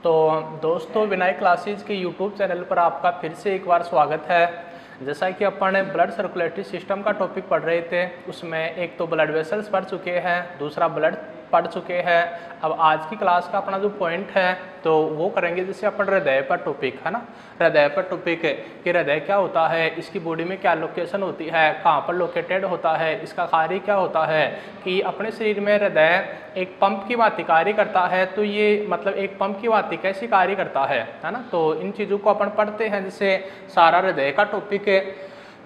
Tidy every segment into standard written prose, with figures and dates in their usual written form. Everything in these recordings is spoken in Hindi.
तो दोस्तों, विनायक क्लासेज के यूट्यूब चैनल पर आपका फिर से एक बार स्वागत है। जैसा कि अपन ब्लड सर्कुलेटरी सिस्टम का टॉपिक पढ़ रहे थे, उसमें एक तो ब्लड वेसल्स पढ़ चुके हैं, दूसरा ब्लड पढ़ चुके हैं। अब आज की क्लास का अपना जो पॉइंट है तो वो करेंगे जैसे अपन हृदय पर टॉपिक है ना। हृदय पर टॉपिक कि हृदय क्या होता है, इसकी बॉडी में क्या लोकेशन होती है, कहाँ पर लोकेटेड होता है, इसका कार्य क्या होता है, कि अपने शरीर में हृदय एक पंप की भांति कार्य करता है। तो ये मतलब एक पंप की भांति कैसे कार्य करता है ना। तो इन चीज़ों को अपन पढ़ते हैं जैसे सारा हृदय का टॉपिक है।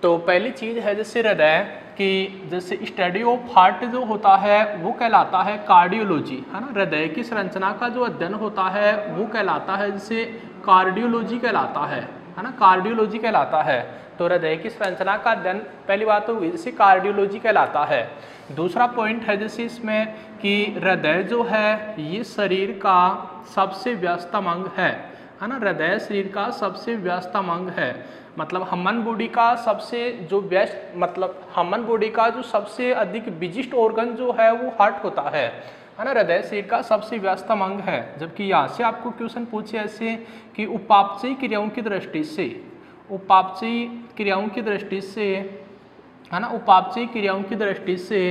तो पहली चीज़ है जैसे हृदय कि जैसे स्टडी ऑफ हार्ट जो होता है वो कहलाता है कार्डियोलॉजी है ना। हृदय की संरचना का जो अध्ययन होता है वो कहलाता है जैसे कार्डियोलॉजी कहलाता है ना। कार्डियोलॉजी कहलाता है। तो हृदय की संरचना का अध्ययन पहली बात तो जैसे कार्डियोलॉजी कहलाता है। दूसरा पॉइंट है जैसे इसमें कि हृदय जो है ये शरीर का सबसे व्यस्तम अंग है ना। हृदय शरीर का सबसे व्यस्तम अंग है। मतलब ह्यूमन बॉडी का सबसे जो व्यस्त मतलब ह्यूमन बॉडी का जो सबसे अधिक बिजिस्ट ऑर्गन जो है वो हार्ट होता है ना। हृदय शरीर का सबसे व्यस्तम अंग है। जबकि यहाँ से आपको क्वेश्चन पूछे ऐसे कि उपापचयी क्रियाओं की दृष्टि से, उपापचयी क्रियाओं की दृष्टि से है ना, उपापचयी क्रियाओं की दृष्टि से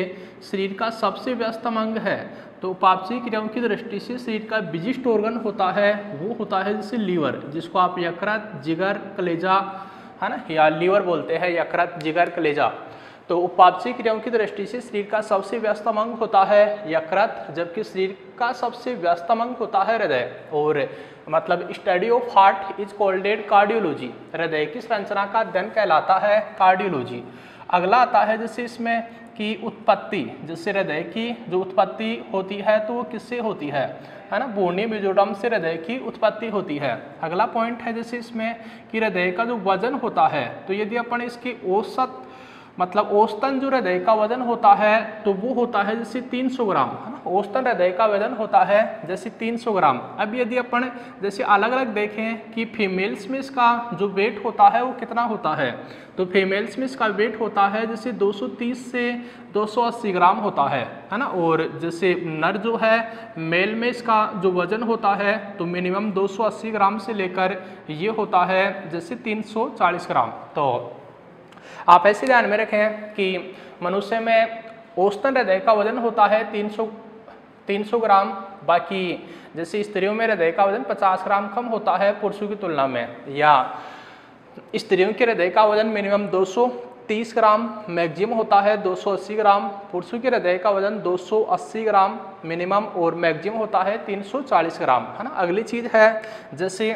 शरीर का सबसे व्यस्तम अंग है। तो उपापचयी क्रियाओं की दृष्टि से शरीर का बिजिस्ट ऑर्गन होता है वो होता है जैसे लीवर, जिसको आप यकृत, जिगर, कलेजा है ना, या लीवर बोलते हैं, यकृत, जिगर, कलेजा। तो उपापचयी क्रियाओं की दृष्टि से शरीर का सबसे व्यस्तम अंग होता है यकृत, जबकि शरीर का सबसे व्यस्तम अंग होता है हृदय। और मतलब study of heart is कॉल्डेड cardiology. हृदय की संरचना का अध्ययन कहलाता है कार्डियोलॉजी। अगला आता है जैसे इसमें कि उत्पत्ति, जैसे हृदय की जो उत्पत्ति होती है तो वो किससे होती है ना, बोनी मेजोडर्म से हृदय की उत्पत्ति होती है। अगला पॉइंट है जैसे इसमें कि हृदय का जो वजन होता है, तो यदि अपन इसकी औसत मतलब औसतन जो हृदय का वजन होता है तो वो होता है जैसे 300 ग्राम है ना। औसतन हृदय का वजन होता है जैसे 300 ग्राम। अब यदि अपन जैसे अलग अलग देखें कि फीमेल्स में इसका जो वेट होता है वो कितना होता है, तो फीमेल्स में इसका वेट होता है जैसे 230 से 280 ग्राम होता है ना। और जैसे नर जो है मेल में इसका जो वजन होता है तो मिनिमम 280 ग्राम से लेकर ये होता है जैसे 340 ग्राम। तो आप ऐसे ध्यान में रखें कि मनुष्य में औसतन हृदय का वजन होता है 300 ग्राम। बाकी जैसे स्त्रियों में हृदय का वजन 50 ग्राम कम होता है पुरुषों की तुलना में, या स्त्रियों के हृदय का वजन मिनिमम 230 ग्राम, मैक्सिमम होता है 280 ग्राम। पुरुषों के हृदय का वजन 280 ग्राम मिनिमम और मैक्सिमम होता है 340 ग्राम है ना। अगली चीज़ है जैसे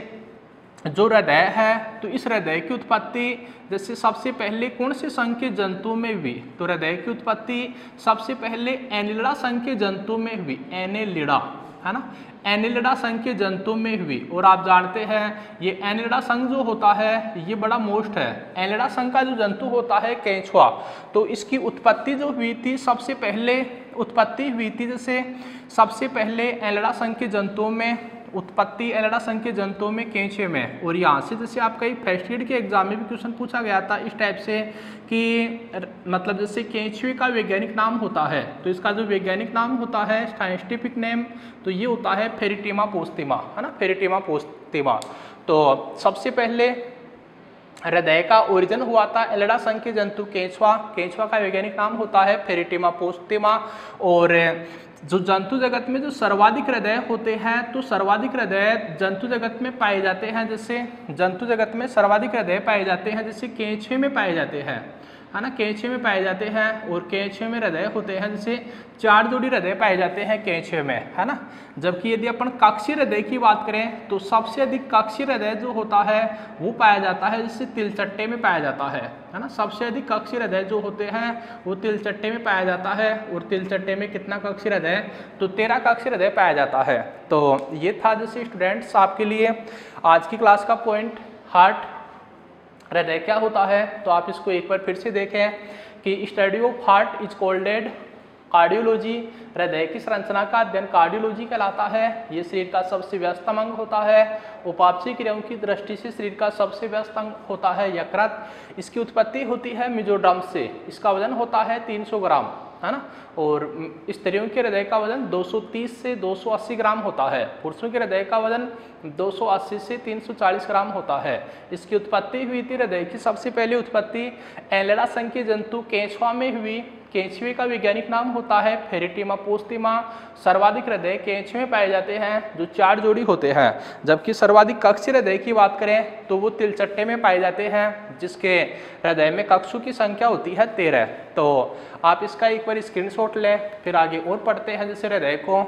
जो हृदय है, तो इस हृदय की उत्पत्ति जैसे सबसे पहले कौन से संघ के जंतुओं में हुई, तो हृदय की उत्पत्ति सबसे पहले एनिलिडा संघ के जंतुओं में हुई। एनिलिडा है ना, एनिलिडा संघ के जंतुओं में हुई। और आप जानते हैं ये एनिलिडा संघ जो होता है ये बड़ा मोस्ट है। एनिलिडा संघ का जो जंतु होता है केंचुआ, तो इसकी उत्पत्ति जो हुई थी सबसे पहले उत्पत्ति हुई थी जैसे सबसे पहले एनिलिडा संघ के जंतुओं में, उत्पत्ति एनिलिडा संघ के जंतुओं में केंचुए में। और यहाँ से जैसे आपका एक फर्स्ट ग्रेड के एग्जाम में भी क्वेश्चन पूछा गया था इस टाइप से कि मतलब जैसे केंचुए का वैज्ञानिक नाम होता है, तो इसका जो वैज्ञानिक नाम होता है साइंटिफिक नेम, तो ये होता है फेरिटिमा पोस्टिमा है ना, फेरिटिमा पोस्टिमा। तो सबसे पहले हृदय का ओरिजिन हुआ था एनिलिडा संघ के जंतु केंचुआ, केंचुआ का वैज्ञानिक नाम होता है फेरिटिमा पोस्टिमा। और जो जंतु जगत में जो सर्वाधिक हृदय होते हैं, तो सर्वाधिक हृदय जंतु जगत में पाए जाते हैं, जैसे जंतु जगत में सर्वाधिक हृदय पाए जाते हैं जैसे केंचुए में पाए जाते हैं है ना, केंचुए में पाए जाते हैं। और केंचुए में हृदय होते हैं जैसे 4 जोड़ी हृदय पाए जाते हैं केंचुए में है ना। जबकि यदि अपन कक्षीय हृदय की बात करें तो सबसे अधिक कक्षीय हृदय जो होता है वो पाया जाता है जैसे तिलचट्टे में पाया जाता है ना। सबसे अधिक कक्षीय हृदय जो होते हैं वो तिलचट्टे में पाया जाता है। और तिलचट्टे में कितना कक्षीय हृदय, तो 13 कक्षीय हृदय पाया जाता है। तो ये था जैसे स्टूडेंट्स आपके लिए आज की क्लास का पॉइंट, हार्ट हृदय क्या होता है। तो आप इसको एक बार फिर से देखें कि study of heart is कॉल्डेड cardiology. हृदय की संरचना का अध्ययन कार्डियोलॉजी कहलाता है। ये शरीर का सबसे व्यस्तम अंग होता है। उपापचयी क्रियाओं की दृष्टि से शरीर का सबसे व्यस्त अंग होता है यकृत। इसकी उत्पत्ति होती है मेजोडर्म से। इसका वजन होता है 300 ग्राम है ना। और स्त्रियों के हृदय का वजन 230 से 280 ग्राम होता है, पुरुषों के हृदय का वजन 280 से 340 ग्राम होता है। इसकी उत्पत्ति हुई थी, हृदय की सबसे पहली उत्पत्ति एनलेडा संघ के जंतु केंचुआ में हुई। केंचुए का वैज्ञानिक नाम होता है फेरिटिमा पोस्टिमा। सर्वाधिक हृदय केंचुए में पाए जाते हैं जो 4 जोड़ी होते हैं, जबकि सर्वाधिक कक्षीय हृदय की बात करें तो वो तिलचट्टे में पाए जाते हैं, जिसके हृदय में कक्षों की संख्या होती है 13। तो आप इसका एक बार स्क्रीनशॉट लें, फिर आगे और पढ़ते हैं जैसे हृदय को।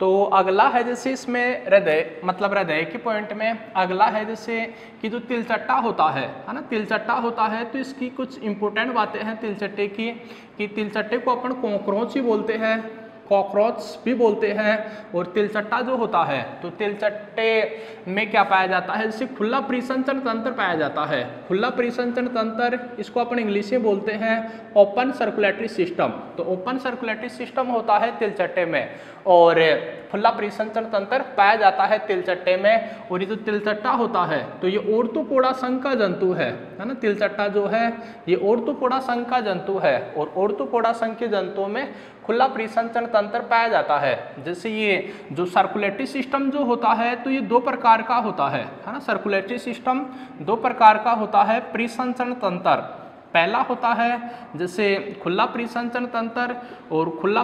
तो अगला है जैसे इसमें हृदय, मतलब हृदय के पॉइंट में अगला है जैसे कि जो तिलचट्टा होता है ना, तिलचट्टा होता है तो इसकी कुछ इंपॉर्टेंट बातें हैं तिलचट्टे की, कि तिलचट्टे को अपन कॉकरोच ही बोलते हैं, कॉकरोच भी बोलते हैं। और तिलचट्टा जो होता है तो तिलचट्टे में क्या पाया जाता है, जैसे खुला परिसंचरण तंत्र पाया जाता है। खुला परिसंचरण तंत्र, इसको अपन इंग्लिश में बोलते हैं ओपन सर्कुलेटरी सिस्टम। तो ओपन सर्कुलेटरी सिस्टम होता है तिलचट्टे में, और खुला परिसंचरण तंत्र पाया जाता है तिलचट्टे में। और ये जो तिलचट्टा होता है तो ये ऑर्थोपोडा संघ का जंतु है ना। तिलचट्टा जो है ये ऑर्थोपोडा संघ का जंतु है, और ऑर्थोपोडा संघ के जंतुओं में खुला परिसंचरण तंत्र पाया जाता है। जैसे ये जो सर्कुलेटरी सिस्टम जो होता है तो ये 2 प्रकार का होता है ना। सर्कुलेटरी सिस्टम 2 प्रकार का होता है। परिसंचरण तंत्र पहला होता है जैसे खुला परिसंचरण तंत्र, और खुला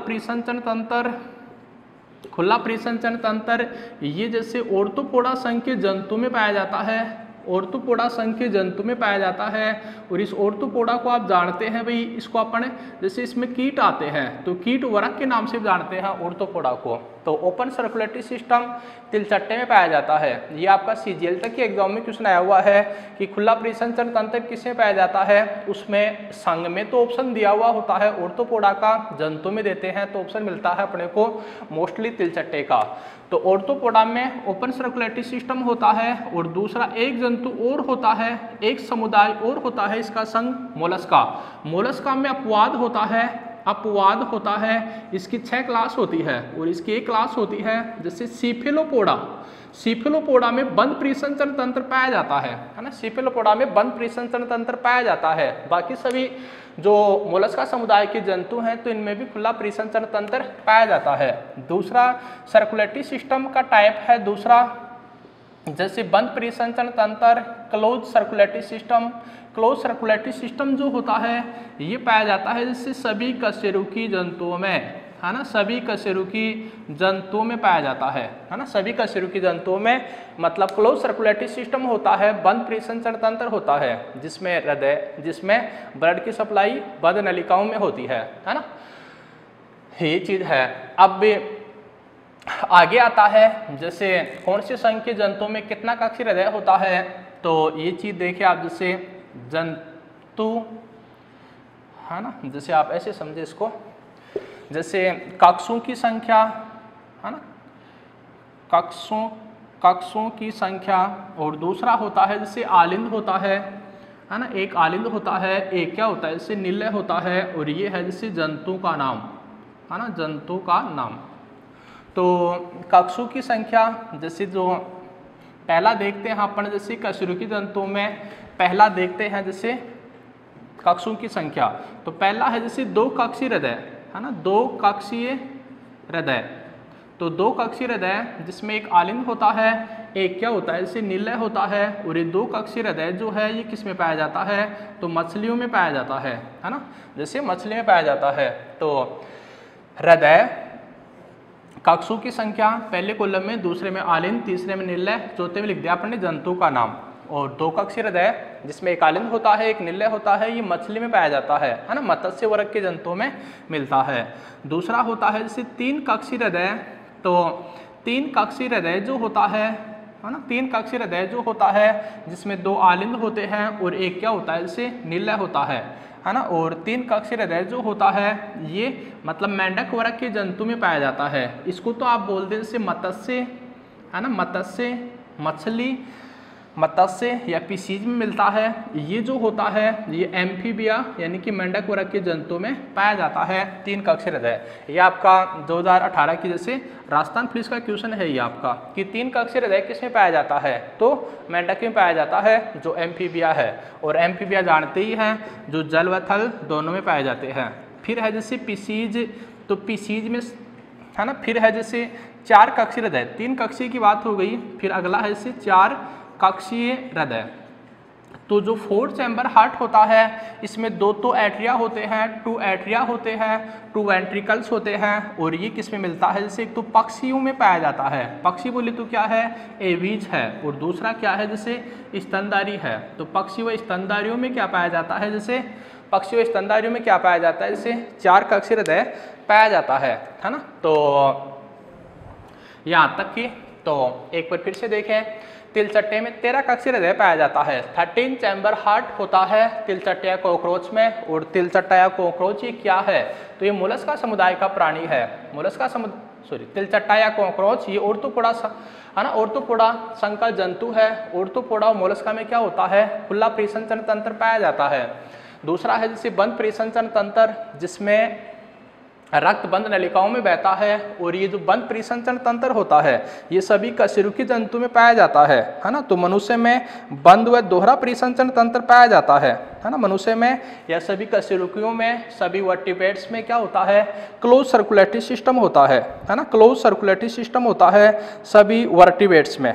परिसंचरण तंत्र ये जैसे ऑर्थोपोडा संघ के जंतु में पाया जाता है, ऑर्थोपोडा संघ के जंतु में पाया जाता है। और इस ऑर्थोपोडा को आप जानते हैं भाई, इसको अपन जैसे इसमें कीट आते हैं तो कीट वर्ग के नाम से जानते हैं ऑर्थोपोडा को। तो ओपन सर्कुलेटरी सिस्टम तिलचट्टे में पाया जाता है। ये आपका सीजीएल तक के एग्जाम में क्वेश्चन आया हुआ है कि खुला परिसंचरण तंत्र किसमें पाया जाता है, उसमें संघ में तो ऑप्शन दिया हुआ होता है ऑर्थोपोडा का, जंतु में देते हैं तो ऑप्शन मिलता है अपने को मोस्टली तिलचट्टे का। तो ऑर्थोपोडा में ओपन सर्कुलेटरी सिस्टम होता है। और दूसरा एक जंतु और होता है, एक समुदाय और होता है इसका संघ मोलस्का। मोलस्का में अपवाद होता है, इसकी 6 क्लास होती है, और इसकी एक क्लास होती है जैसे सीफेलोपोडा। सीफेलोपोडा में बंद परिसंचरण तंत्र पाया जाता है ना। सीफेलोपोडा में बंद परिसंचरण तंत्र पाया जाता है। बाकी सभी जो मोलस्का समुदाय के जंतु हैं तो इनमें भी खुला परिसंचरण तंत्र पाया जाता है। दूसरा सर्कुलेटरी सिस्टम का टाइप है दूसरा, जैसे बंद परिसंचरण तंत्र close circulatory system. Close circulatory system जो होता है ये पाया जाता है जैसे सभी कशेरुकी जंतुओं में, है ना, सभी कशेरुकी जंतुओं में पाया जाता है ना, सभी कशेरुकी जंतुओं में। मतलब क्लोज सर्कुलेटरी सिस्टम होता है, बंद परिसंचरण तंत्र होता है, जिसमें हृदय, जिसमें ब्लड की सप्लाई बंद नलिकाओं में होती है ना, ये चीज है। अब आगे आता है जैसे कौन से संघ के जंतुओं में कितना कक्षीय हृदय होता है, तो ये चीज देखिए आप, जैसे जंतु है ना, जैसे आप ऐसे समझे इसको, जैसे कक्षों की संख्या है ना, कक्षों की संख्या। और दूसरा होता है जैसे आलिंद होता है ना, एक आलिंद होता है, एक क्या होता है जैसे निलय होता है, और ये है जैसे जंतु का नाम है ना, जंतु का नाम। तो कक्षों की संख्या जैसे जो पहला देखते हैं अपन, जैसे कशेरुकी जंतुओं में पहला देखते हैं जैसे कक्षों की संख्या। तो पहला है जैसे 2 कक्षीय हृदय है ना, 2 कक्षीय हृदय। तो 2 कक्षीय हृदय जिसमें एक आलिंद होता है, एक क्या होता है जैसे निलय होता है। और ये 2 कक्षीय हृदय जो है ये किस में पाया जाता है, तो मछलियों में पाया जाता है ना, जैसे मछली में पाया जाता है। तो हृदय कक्षों की संख्या पहले कॉलम में, दूसरे में आलिंद, तीसरे में निलय, चौथे में लिख दिया आपने जंतु का नाम। और 2 कक्षीय हृदय जिसमें एक आलिंद होता है, एक निलय होता है, ये मछली में पाया जाता है ना, मत्स्य वर्ग के जंतुओं में मिलता है। दूसरा होता है जैसे 3 कक्षीय हृदय। तो 3 कक्षीय हृदय जो होता है ना, 3 कक्षीय हृदय जो होता है जिसमें 2 आलिंद होते हैं और एक क्या होता है जैसे निलय होता है ना। और 3 कक्षीय हृदय जो होता है ये मतलब मेंढक वर्ग के जंतु में पाया जाता है। इसको तो आप बोलते हैं जैसे मत्स्य है ना, मत्स्य, मछली मत्स्य या पीसीज में मिलता है। ये जो होता है ये एम्फीबिया यानी कि मेंढक वर्ग के जंतु में पाया जाता है 3 कक्षीय हृदय। ये आपका 2018 की जैसे राजस्थान पुलिस का क्वेश्चन है ये आपका कि 3 कक्षीय हृदय किस में पाया जाता है, तो मेंढक में पाया जाता है जो एम्फीबिया है। और एम्फीबिया जानते ही हैं जो जल व थल दोनों में पाए जाते हैं। फिर है जैसे पीसीज, तो पीसीज में है ना, फिर है जैसे 4 कक्षीय हृदय, 3 कक्षीय की बात हो गई। फिर अगला है जैसे 4 कक्षीय हृदय। तो जो 4 चैम्बर हार्ट होता है इसमें 2 तो एट्रिया होते हैं, 2 एट्रिया होते हैं, 2 वेंट्रिकल्स होते हैं। और ये किस में मिलता है, जैसे एक तो पक्षियों में पाया जाता है, पक्षी बोले तो क्या है एवीज है, और दूसरा क्या है जैसे स्तनधारी है। तो पक्षी व स्तनधारियों में क्या पाया जाता है, जैसे पक्षी व स्तनधारियों में क्या पाया जाता है, जैसे 4 कक्षीय हृदय पाया जाता है ना। तो यहाँ तक कि तो एक बार फिर से देखें, तिलचट्टे में 13 कक्षीय हृदय पाया जाता है। 13 चैम्बर हार्ट होता है तिलचट्टा या कॉकरोच में। और तिलचट्टा या कॉकरोच ये क्या है, तो ये मोलस्का समुदाय का प्राणी है। तिलचट्टा या कॉकरोच ये ऑर्थोपोडा है ना, ऑर्थोपोडा संकर जंतु है। ऑर्थोपोडा और मोलस्का में क्या होता है, खुला परिसंचरण तंत्र पाया जाता है। दूसरा है जैसे बंद परिसंचरण तंत्र जिसमें रक्त बंद नलिकाओं में बहता है। और ये जो बंद परिसंचरण तंत्र होता है ये सभी कशेरुकी जंतु में पाया जाता है ना। तो मनुष्य में बंद व दोहरा परिसंचरण तंत्र पाया जाता है ना। मनुष्य में या सभी कशेरुकियों में, सभी वर्टिब्रेट्स में क्या होता है, क्लोज सर्कुलेटरी सिस्टम होता है ना। क्लोज सर्कुलेटरी सिस्टम होता है सभी वर्टिब्रेट्स में,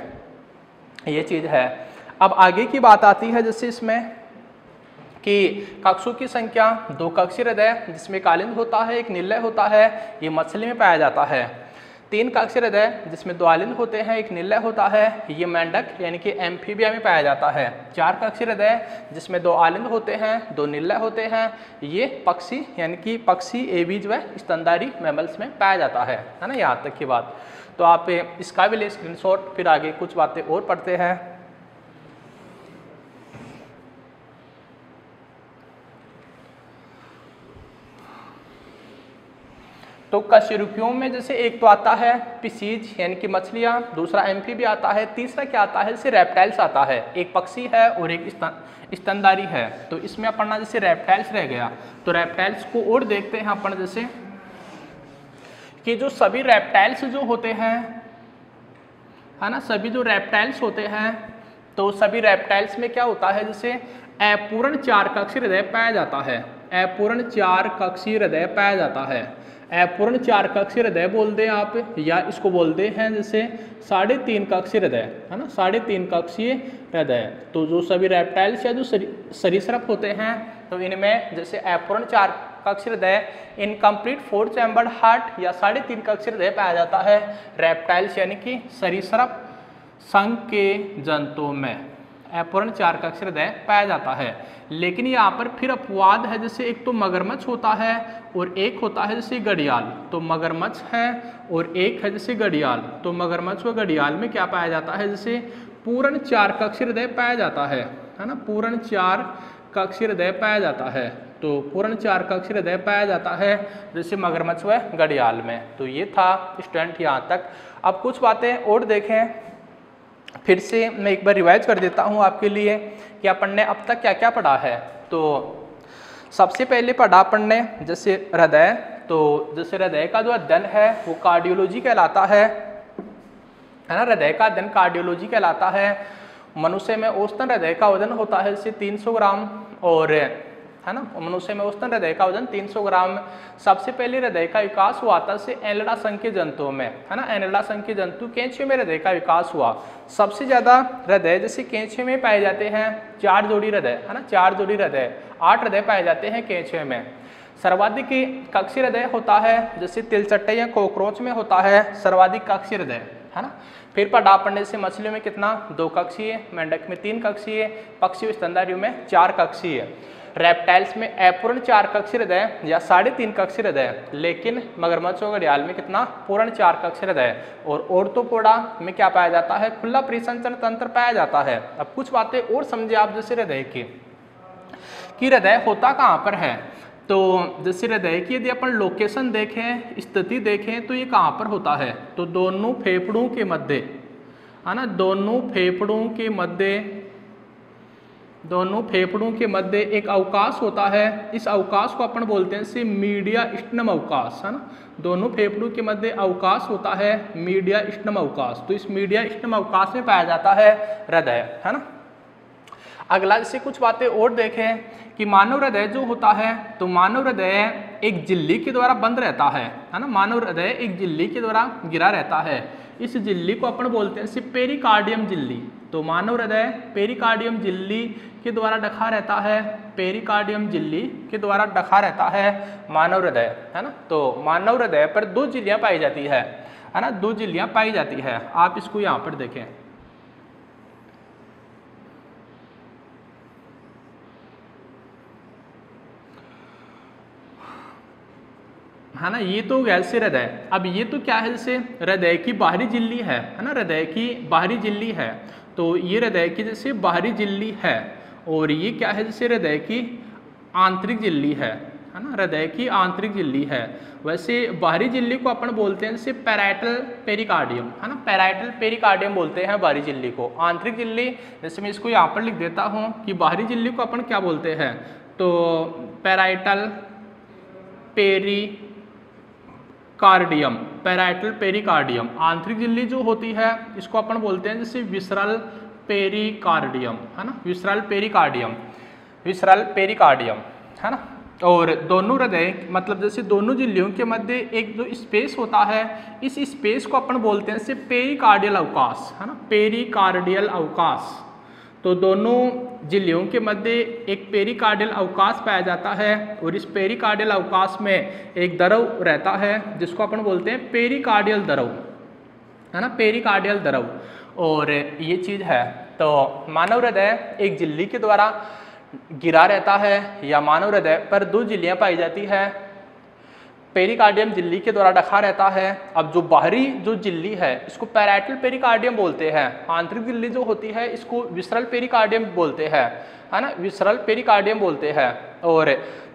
ये चीज है। अब आगे की बात आती है जैसे इसमें कि कक्षों की संख्या 2 कक्षीय हृदय जिसमें कालिंद होता है, एक निलय होता है, ये मछली में पाया जाता है। 3 कक्षीय हृदय जिसमें 2 आलिंद होते हैं, एक निलय होता है, ये मेंढक यानी कि एम्फीबिया में पाया जाता है। 4 कक्षीय हृदय जिसमें 2 आलिंद होते हैं, 2 निलय होते हैं, ये पक्षी यानी कि पक्षी, एवीज व स्तनधारी मैमल्स में पाया जाता है ना। यहाँ तक की बात। तो आप इसका भी ले स्क्रीनशॉट, फिर आगे कुछ बातें और पढ़ते हैं। तो कशेरुकियों में जैसे एक तो आता है पिसीज यानी कि मछलियाँ, दूसरा एम्फीबिया आता है, तीसरा क्या आता है जैसे रेप्टाइल्स आता है। एक पक्षी है और एक स्तनधारी है। तो इसमें अपना जैसे रेप्टाइल्स रह गया, तो रेप्टाइल्स को और देखते हैं अपन जैसे कि जो सभी रेप्टाइल्स जो होते हैं है ना, सभी जो रेप्टाइल्स होते हैं तो सभी रेप्टाइल्स में क्या होता है, जैसे अपूर्ण 4 कक्षीय हृदय पाया जाता है। अपूर्ण 4 कक्षीय हृदय पाया जाता है। अपूर्ण 4 कक्षीय हृदय बोल दें आप, या इसको बोलते हैं जैसे 3.5 कक्षीय हृदय है ना, 3.5 कक्षीय हृदय। तो जो सभी रेप्टाइल्स या जो सरीसृप होते हैं तो इनमें जैसे अपूर्ण 4 कक्षीय हृदय, इनकम्प्लीट 4 चैम्बर्ड हार्ट या 3.5 कक्षीय हृदय पाया जाता है रेप्टाइल्स यानी कि सरीसृप संघ के जंतुओं में अपूर्ण 4 कक्षीय हृदय पाया जाता है। लेकिन यहाँ पर फिर अपवाद है, जैसे एक तो मगरमच्छ होता है और एक होता है जैसे घड़ियाल। तो मगरमच्छ है और एक है जैसे घड़ियाल। तो मगरमच्छ व घड़ियाल में क्या पाया जाता है, जैसे पूर्ण 4 कक्षीय हृदय पाया जाता है ना। पूर्ण 4 कक्षीय हृदय पाया जाता है। तो पूर्ण 4 कक्षीय हृदय पाया जाता है जैसे मगरमच्छ व घड़ियाल में। तो ये था स्टूडेंट यहाँ तक। अब कुछ बातें और देखें, फिर से मैं एक बार रिवाइज कर देता हूँ आपके लिए कि अपन ने अब तक क्या क्या पढ़ा है। तो सबसे पहले पढ़ा अपन ने जैसे हृदय। तो जैसे हृदय का जो अध्ययन है वो कार्डियोलॉजी कहलाता है ना। हृदय का अध्ययन कार्डियोलॉजी कहलाता है। मनुष्य में औसतन हृदय का वजन होता है जैसे 300 ग्राम, और है ना, मनुष्य में औसतन हृदय का वजन 300 ग्राम। सबसे पहले हृदय का विकास हुआ था से एनएलडा संघ के जंतुओं में है ना। एनएलडा संघ के जंतु केंचुए में हृदय का विकास हुआ। सबसे ज्यादा हृदय जैसे केंचुए में पाए जाते हैं 4 जोड़ी हृदय है ना, 4 जोड़ी हृदय, 8 हृदय पाए जाते हैं केंचुए में। सर्वाधिक कक्षीय हृदय होता है जैसे तिलचट्टे या कॉकरोच में होता है सर्वाधिक कक्षीय हृदय है ना। फिर पढ़ा पढ़ने से मछलियों में कितना 2 कक्षीय, मेंढक में 3 कक्षीय, पक्षी स्तनधारियों में 4 कक्षीय, रेप्टाइल्स में अपूर्ण 4 कक्षीय हृदय या 3.5 कक्षीय हृदय, लेकिन मगरमच्छ और घड़ियाल में कितना पूर्ण 4 कक्षीय हृदय। और ऑर्थोपोडा में क्या पाया जाता है, खुला परिसंचरण तंत्र पाया जाता है। अब कुछ बातें और समझे आप जैसे हृदय की, कि हृदय होता कहाँ पर है। तो जैसे हृदय की यदि अपन लोकेशन देखें, स्थिति देखें तो ये कहाँ पर होता है, तो दोनों फेफड़ों के मध्य है ना, दोनों फेफड़ों के मध्य एक अवकाश होता है। इस अवकाश को अपन बोलते हैं से मीडियास्टिनम अवकाश, है ना। दोनों फेफड़ों के मध्य अवकाश होता है मीडियास्टिनम अवकाश। तो इस मीडियास्टिनम अवकाश में पाया जाता है हृदय, है ना। अगला जैसे कुछ बातें और देखें कि मानव हृदय जो होता है, तो मानव हृदय एक झिल्ली के द्वारा बंद रहता है ना। मानव हृदय एक झिल्ली के द्वारा घिरा रहता है। इस झिल्ली को अपन बोलते हैं पेरिकार्डियम झिल्ली। तो मानव हृदय पेरिकार्डियम झिल्ली के द्वारा ढका रहता है, पेरिकार्डियम झिल्ली के द्वारा ढका रहता है मानव हृदय, है ना। तो मानव हृदय पर 2 झिल्लियां पाई जाती है ना, 2 झिल्लियां पाई जाती है। आप इसको यहाँ पर देखें, है ना। ये तो गैस से हृदय। अब ये तो क्या है, जैसे हृदय की बाहरी झिल्ली है ना, हृदय की बाहरी झिल्ली है। तो ये हृदय की जैसे बाहरी झिल्ली है, और ये क्या है, जैसे हृदय की आंतरिक झिल्ली है ना, हृदय की आंतरिक झिल्ली है। वैसे बाहरी झिल्ली को अपन बोलते हैं जैसे पैराइटल पेरिकार्डियम, है ना, पैराइटल पेरिकार्डियम बोलते हैं बाहरी झिल्ली को। आंतरिक झिल्ली, जैसे मैं इसको यहाँ पर लिख देता हूँ कि बाहरी झिल्ली को अपन क्या बोलते हैं, तो पैराइटल पेरिकार्डियम, पैराइटल पेरिकार्डियम। आंतरिक झिल्ली जो होती है इसको अपन बोलते हैं जैसे विसरल पेरिकार्डियम, है ना, विसरल पेरिकार्डियम, विसरल पेरिकार्डियम, है ना। और दोनों हृदय मतलब जैसे दोनों झिल्लियों के मध्य एक जो स्पेस होता है, इस स्पेस को अपन बोलते हैं जैसे पेरिकार्डियल अवकाश, है ना, पेरिकार्डियल अवकाश। तो दोनों झिल्लियों के मध्य एक पेरिकार्डियल अवकाश पाया जाता है, और इस पेरिकार्डियल अवकाश में एक द्रव रहता है जिसको अपन बोलते हैं पेरिकार्डियल द्रव, है ना, पेरिकार्डियल द्रव। और ये चीज़ है। तो मानव हृदय एक झिल्ली के द्वारा घिरा रहता है, या मानव हृदय पर 2 झिल्लियां पाई जाती है, पेरिकार्डियम झिल्ली के द्वारा ढका रहता है। अब जो बाहरी जो झिल्ली है इसको पैराइटल पेरिकार्डियम बोलते हैं, आंतरिक झिल्ली जो होती है इसको विसरल पेरिकार्डियम बोलते हैं, है ना, विसरल पेरिकार्डियम बोलते हैं। और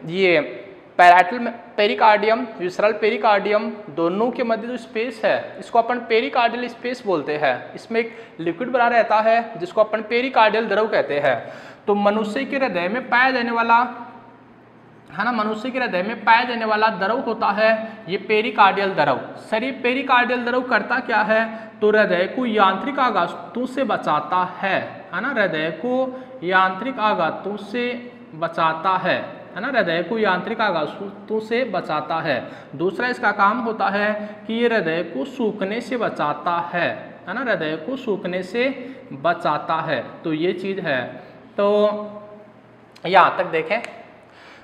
ये पैराइटल पेरिकार्डियम, विसरल पेरिकार्डियम दोनों के मध्य जो स्पेस है इसको अपन पेरिकार्डियल स्पेस बोलते हैं। इसमें एक लिक्विड बना रहता है जिसको अपन पेरिकार्डियल द्रव कहते हैं। तो मनुष्य के हृदय में पाया जाने वाला, है ना, मनुष्य के हृदय में पाया जाने वाला द्रव होता है ये पेरिकार्डियल द्रव। सर ये पेरिकार्डियल द्रव करता क्या है, तो हृदय को यांत्रिक आघातों से बचाता है ना, हृदय को यांत्रिक आघातों से बचाता है ना, हृदय को यांत्रिक आघातों से बचाता है। दूसरा इसका काम होता है कि ये हृदय को सूखने से बचाता है ना, हृदय को सूखने से बचाता है। तो ये चीज़ है। तो यहाँ तक देखें,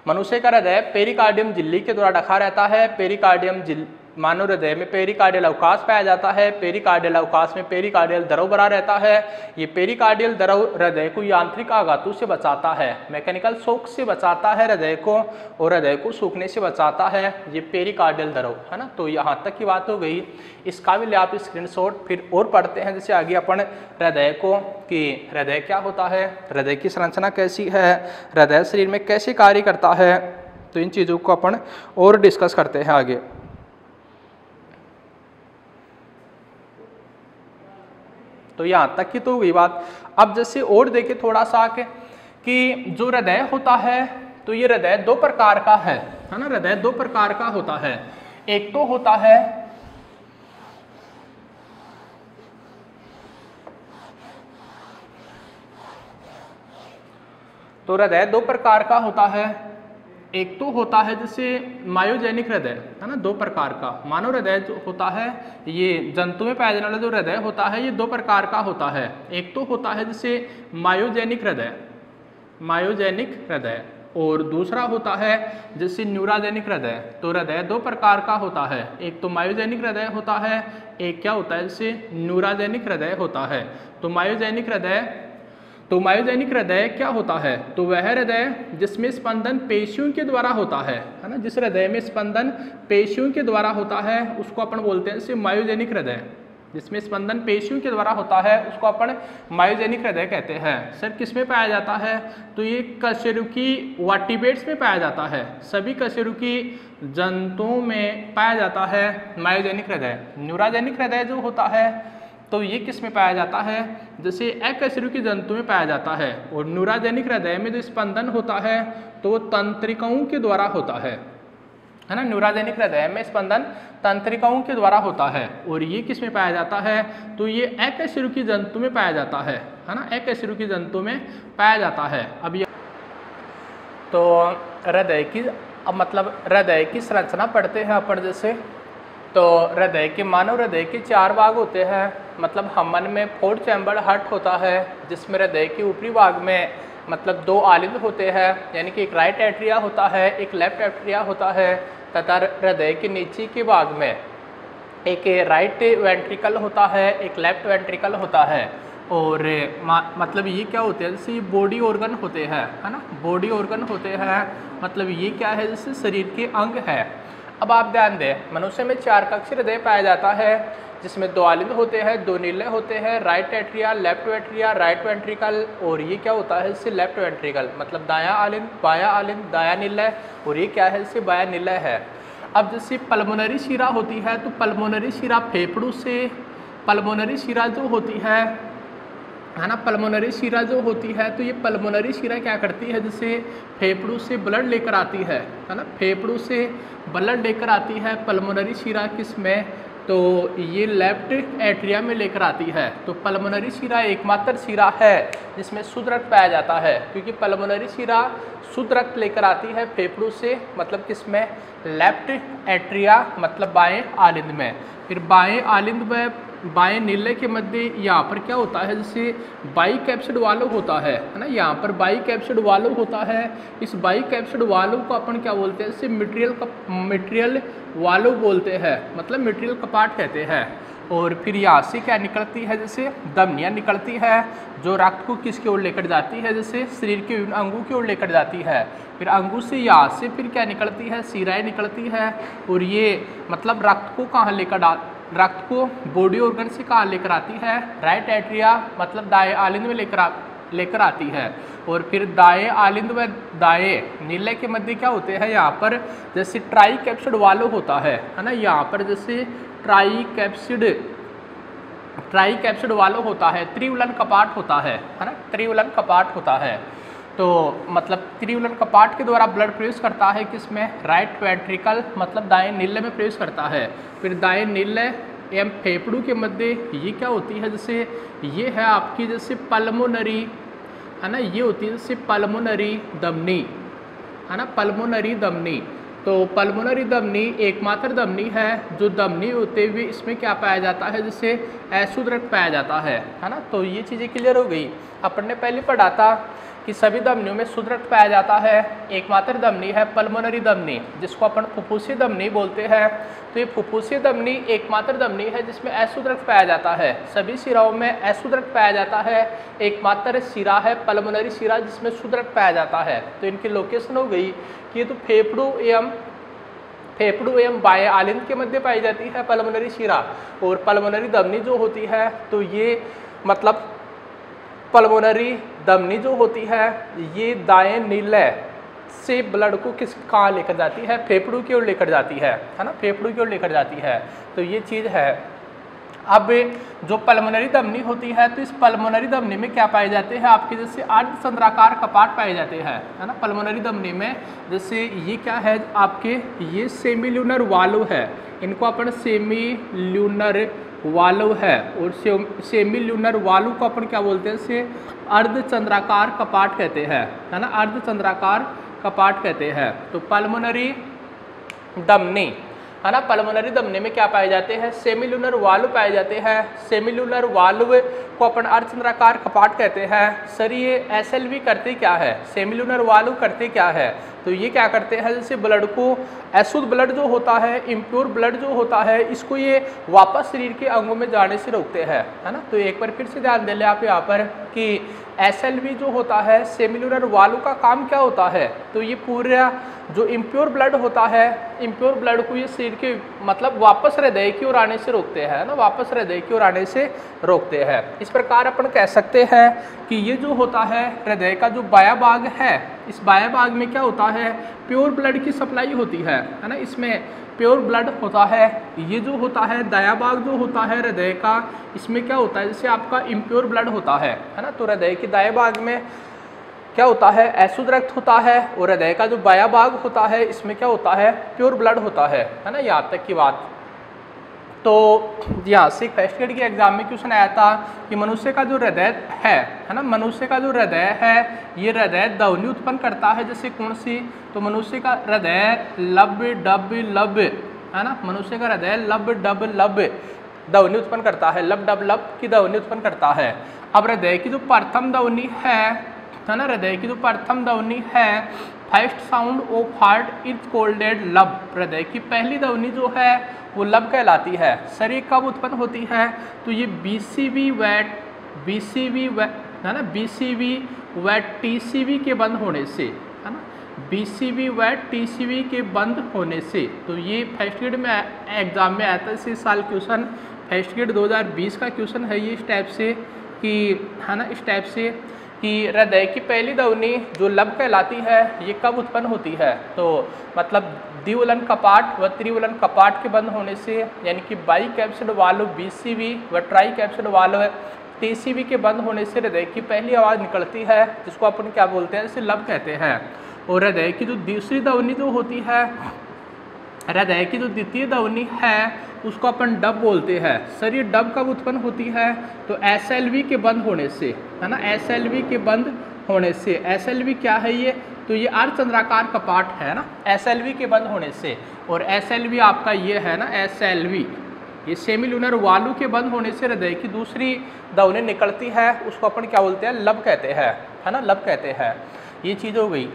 मनुष्य का हृदय पेरिकार्डियम झिल्ली के द्वारा ढका रहता है। पेरिकार्डियम मानव हृदय में पेरिकार्डियल अवकाश पाया जाता है, पेरिकार्डियल अवकाश में पेरिकार्डियल द्रव बना रहता है। ये पेरिकार्डियल द्रव हृदय को यांत्रिक आघातों से बचाता है, मैकेनिकल शॉक से बचाता है हृदय को, और हृदय को सूखने से बचाता है ये पेरिकार्डियल द्रव, है ना। तो यहाँ तक की बात हो गई। इसका भी ले आप स्क्रीनशॉट, फिर और पढ़ते हैं जैसे आगे अपन हृदय को, कि हृदय क्या होता है, हृदय की संरचना कैसी है, हृदय शरीर में कैसे कार्य करता है। तो इन चीज़ों को अपन और डिस्कस करते हैं आगे। तो यहाँ तक की तो हुई बात। अब जैसे और देखें थोड़ा सा कि जो हृदय होता है, तो ये हृदय 2 प्रकार का है ना, हृदय 2 प्रकार का होता है। एक तो होता है तो हृदय 2 प्रकार का होता है। एक तो होता है जैसे मायोजेनिक हृदय, है ना, 2 प्रकार का। मानव हृदय जो होता है, ये जंतु में पाया जाने वाला जो हृदय होता है ये 2 प्रकार का होता है। एक तो होता है जैसे मायोजेनिक हृदय, मायोजेनिक हृदय, और दूसरा होता है जैसे न्यूराजेनिक हृदय। तो हृदय 2 प्रकार का होता है, एक तो मायोजेनिक हृदय होता है, एक क्या होता है जैसे न्यूराजेनिक हृदय होता है। तो मायोजेनिक हृदय क्या होता है, तो वह हृदय जिसमें स्पंदन पेशियों के द्वारा होता है ना, जिस हृदय में स्पंदन पेशियों के द्वारा होता है उसको अपन बोलते हैं जैसे मायोजेनिक हृदय। जिसमें स्पंदन पेशियों के द्वारा होता है उसको अपन मायोजेनिक हृदय कहते हैं। सर किस में पाया जाता है, तो ये कशेरुकी वर्टिब्रेट्स में पाया जाता है, सभी कशेरुकी जंतुओं में पाया जाता है मायोजेनिक हृदय। न्यूराजेनिक हृदय जो होता है, तो ये किस में पाया जाता है, जैसे अकशेरुकी जंतु में पाया जाता है। और न्यूराजेनिक हृदय में जो स्पंदन होता है तो वो तंत्रिकाओं के द्वारा होता है ना। न्यूराजेनिक हृदय में स्पंदन तंत्रिकाओं के द्वारा होता है। और ये किस में पाया जाता है, तो ये अकशेरुकी जंतु में पाया जाता है ना, अकशेरुकी जंतु में पाया जाता है। अब ये तो हृदय की, अब मतलब हृदय की संरचना पढ़ते हैं अपन जैसे। तो हृदय के, मानव हृदय के 4 भाग होते हैं। मतलब हमन में 4 चैम्बर हार्ट होता है, जिसमें हृदय के ऊपरी भाग में मतलब 2 आलिंद होते हैं, यानी कि एक राइट एट्रिया होता है, एक लेफ्ट एट्रिया होता है, तथा हृदय के नीचे के भाग में एक राइट वेंट्रिकल होता है, एक लेफ्ट वेंट्रिकल होता है। और मतलब ये क्या होते हैं, जैसे बॉडी ऑर्गन होते हैं, है ना, बॉडी ऑर्गन होते हैं। मतलब ये क्या है, जैसे शरीर के अंग है। अब आप ध्यान दें, मनुष्य में 4 कक्षीय हृदय पाया जाता है, जिसमें 2 आलिंद होते हैं, 2 नीले होते हैं, right atria, left atria, right ventricle. और ये क्या होता है, इससे लेफ्ट वेंट्रिकल, मतलब दायां आलिंद, बायां आलिंद, दायां निलय। और ये क्या है, इससे बायां निलय है। अब जैसे पल्मोनरी शिरा होती है, तो पल्मोनरी शिरा फेफड़ों से, पल्मोनरी शिरा जो होती है ना, पल्मोनरी शिरा जो होती है, तो ये पल्मोनरी शिरा क्या करती है, जैसे फेफड़ों से ब्लड लेकर आती है ना, फेफड़ों से ब्लड लेकर आती है पल्मोनरी शिरा। किस में, तो ये लेफ्ट एट्रिया में लेकर आती है। तो पल्मोनरी शिरा एकमात्र शिरा है जिसमें शुद्ध रक्त पाया जाता है, क्योंकि पल्मोनरी शिरा शुद्ध रक्त लेकर आती है फेफड़ों से, मतलब किसमें, लेफ्ट एट्रिया, मतलब बाएं आलिंद में। फिर बाएं आलिंद में बाएं नीले के मध्य यहाँ पर क्या होता है, जैसे बाइकैप्सिड वाल्व होता है ना, यहाँ पर बाइकैप्सिड वाल्व होता है। इस बाइकैप्सिड वाल्व को अपन क्या बोलते हैं, इसे मटेरियल वाल्व बोलते हैं, मतलब मटेरियल कपाट कहते हैं। और फिर यहाँ से क्या निकलती है, जैसे धमनियाँ निकलती है, जो रक्त को किसकी ओर लेकर जाती है, जैसे शरीर के अंगों की ओर लेकर जाती है। फिर अंगों से यहाँ से फिर क्या निकलती है, शिराएँ निकलती है। और ये मतलब रक्त को कहाँ लेकर रक्त को बॉडी ऑर्गन से कहाँ लेकर आती है, राइट एट्रिया, मतलब दाएं आलिंद में लेकर आती है। और फिर दाएं आलिंद व दाएं नीले के मध्य क्या होते हैं, यहाँ पर जैसे ट्राइकैप्सिड वाल्व होता है ना, यहाँ पर जैसे ट्राइकैप्सिड वाल्व होता है, त्रिवलन कपाट होता है ना, त्रिवलन कपाट होता है। तो मतलब त्रिवलन कपाट के द्वारा ब्लड प्रवेश करता है किसमें, राइट वेंट्रिकल, मतलब दाएं नीले में प्रवेश करता है। फिर दाएं नीले एवं फेफड़ों के मध्य ये क्या होती है, जैसे ये है आपकी जैसे पल्मोनरी, है ना, ये होती है जैसे पल्मोनरी धमनी, है ना, पल्मोनरी धमनी। तो पल्मोनरी धमनी एकमात्र धमनी है जो धमनी होते हुए इसमें क्या पाया जाता है, जैसे अशुद्ध रक्त पाया जाता है ना। तो ये चीज़ें क्लियर हो गई। अपन ने पहले पढ़ा था कि सभी धमनियों में शुद्ध रक्त पाया जाता है। एकमात्र धमनी है पल्मोनरी धमनी, जिसको अपन फुफ्फुसीय धमनी बोलते हैं। तो ये फुफ्फुसीय धमनी एकमात्र धमनी है जिसमें अशुद्ध रक्त पाया जाता है। सभी शिराओं में अशुद्ध रक्त पाया जाता है, एकमात्र शिरा है पल्मोनरी शिरा जिसमें शुद्ध रक्त पाया जाता है। तो इनकी लोकेशन हो गई कि ये तो फेफड़ों एवं बाएं आलिंद के मध्य पाई जाती है पल्मोनरी शिरा। और पल्मोनरी धमनी जो होती है, तो ये मतलब पल्मोनरी धमनी जो होती है ये दाएं नीले से ब्लड को कहाँ लेकर जाती है, फेफड़ों की ओर लेकर जाती है ना, फेफड़ों की ओर लेकर जाती है। तो ये चीज़ है। अब जो पल्मोनरी धमनी होती है, तो इस पल्मोनरी धमनी में क्या पाए जाते हैं, आपके जैसे अर्धचंद्राकार कपाट पाए जाते हैं, है ना। पल्मोनरी धमनी में जैसे ये क्या है आपके, ये सेमील्यूनर वाल्व है, इनको अपन सेमील्यूनर वाल्व है। और सेमील्यूनर वाल्व को अपन क्या बोलते हैं, इसे अर्धचंद्राकार कपाट कहते हैं, है ना, अर्धचंद्राकार कपाट कहते हैं। तो पल्मोनरी धमनी, है ना, पल्मोनरी धमनी में क्या पाए जाते हैं, सेमील्यूनर वाल्व पाए जाते हैं। सेमील्यूनर वाल्व को अपन अर्धचंद्राकार कपाट कहते हैं। सर ये एसएलवी करते क्या है, सेमील्यूनर वाल्व करते क्या है, तो ये क्या करते हैं, जैसे ब्लड को, अशुद्ध ब्लड जो होता है, इम्प्योर ब्लड जो होता है, इसको ये वापस शरीर के अंगों में जाने से रोकते हैं, है ना। तो एक बार फिर से ध्यान दे लें आप यहाँ पर कि एसएलवी जो होता है, सेमील्यूनर वाल्व का काम क्या होता है, तो ये पूरा जो इम्प्योर ब्लड होता है, इम्प्योर ब्लड को ये शरीर के मतलब वापस हृदय की ओर आने से रोकते हैं ना, वापस हृदय की ओर आने से रोकते हैं। इस प्रकार अपन कह सकते हैं कि ये जो होता है हृदय का जो बायां भाग है, इस बाह्य भाग में क्या होता है, प्योर ब्लड की सप्लाई होती है ना, इसमें प्योर ब्लड होता है। ये जो होता है दायां भाग जो होता है हृदय का, इसमें क्या होता है, जैसे आपका इम्प्योर ब्लड होता है ना, तो हृदय के दाएं भाग में क्या होता है, अशुद्ध रक्त होता है, और हृदय का जो बायां भाग होता है इसमें क्या होता है, प्योर ब्लड होता है ना, यहाँ तक की बात। तो यहाँ से फर्स्ट ग्रेड के एग्जाम में क्वेश्चन आया था कि मनुष्य का जो हृदय है ना, मनुष्य का जो हृदय है ये हृदय ध्वनि उत्पन्न करता है, जैसे कौन सी, तो मनुष्य का हृदय लब डब लब है ना, मनुष्य का हृदय लब डब लब ध्वनि उत्पन्न करता है, लब डब लब की ध्वनि उत्पन्न करता है। अब हृदय की जो प्रथम ध्वनि है ना, हृदय की जो प्रथम ध्वनि है, first sound of heart is कॉल्डेड लब, हृदय की पहली ध्वनि जो है वो लब कहलाती है। सर ये कब उत्पन्न होती है, तो ये बीसीवी व है ना, बीसीवी व टीसीवी के बंद होने से है ना, बीसीवी व टीसीवी के बंद होने से। तो ये फर्स्ट ग्रेड में एग्जाम में आया था इस साल क्वेश्चन, फर्स्ट ग्रेड 2020 का क्वेश्चन है ये, इस टाइप से कि है ना, इस टाइप से कि हृदय की पहली ध्वनि जो लब कहलाती है ये कब उत्पन्न होती है, तो मतलब द्विवलन कपाट व त्रिवलन कपाट के बंद होने से, यानी कि बाई कैप्सूल वाल्व बीसीवी व ट्राई कैप्सूल वाल्व टीसीवी के बंद होने से हृदय की पहली आवाज़ निकलती है, जिसको अपन क्या बोलते हैं, इसे लब कहते हैं। और हृदय की जो दूसरी ध्वनि जो होती है, हृदय की जो द्वितीय ध्वनि है उसको अपन डब बोलते हैं। सर ये डब कब उत्पन्न होती है, तो एसएलवी के बंद होने से है ना, एसएलवी के बंद होने से। एसएलवी क्या है ये, तो ये अर्धचंद्राकार कपाट है ना, एसएलवी के बंद होने से। और एसएलवी आपका ये है ना, एसएलवी ये सेमिलुनर वाल्व के बंद होने से हृदय की दूसरी ध्वनि निकलती है, उसको अपन क्या बोलते हैं, लब कहते हैं है ना, लब कहते हैं। ये चीज़ हो गई।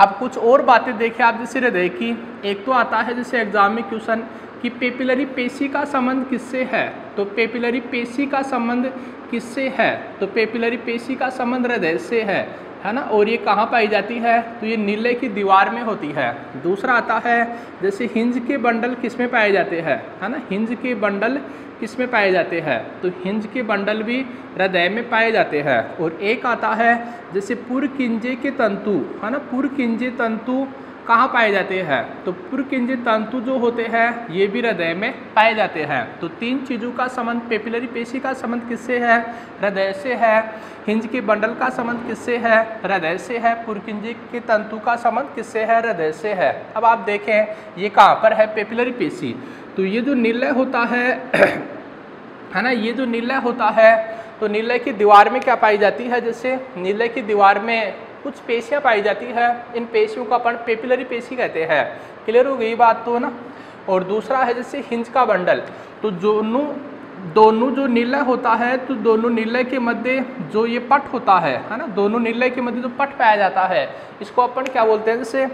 अब कुछ और बातें देखें आप, जैसे हृदय की, एक तो आता है जैसे एग्जाम में क्वेश्चन कि पेपिलरी पेशी का संबंध किससे है, तो पेपिलरी पेशी का संबंध किससे है, तो पेपिलरी पेशी का संबंध हृदय से है ना, और ये कहाँ पाई जाती है, तो ये नीले की दीवार में होती है। दूसरा आता है जैसे हिंज के बंडल किस में पाए जाते हैं, है ना, हिंज के बंडल किस में पाए जाते हैं, तो हिंज के बंडल भी हृदय में पाए जाते हैं। और एक आता है जैसे पुरकिंजे के तंतु, है ना, पुरकिंजे तंतु कहाँ पाए जाते हैं, तो पुरकिंजे तंतु जो होते हैं ये भी हृदय में पाए जाते हैं। तो तीन चीज़ों का संबंध, पेपिलरी पेशी का संबंध किससे है, हृदय से है, हिंज के बंडल का संबंध किससे है, हृदय से है, पुरकिंजे के तंतु का संबंध किससे है, हृदय से है। अब आप देखें ये कहाँ पर है, पेपिलरी पेशी, तो ये जो नीलय होता है ना, ये जो नीलय होता है, तो नीलय की दीवार में क्या पाई जाती है, जैसे नीलय की दीवार में कुछ पेशियाँ पाई जाती है, इन पेशियों को अपन पेपिलरी पेशी कहते हैं। क्लियर हो गई बात तो ना। और दूसरा है जैसे हिंज का बंडल, तो दोनों जो नीलय होता है, तो दोनों नीलय के मध्य जो ये पट होता है ना, दोनों नीलय के मध्य जो पट पाया जाता है इसको अपन क्या बोलते हैं, जैसे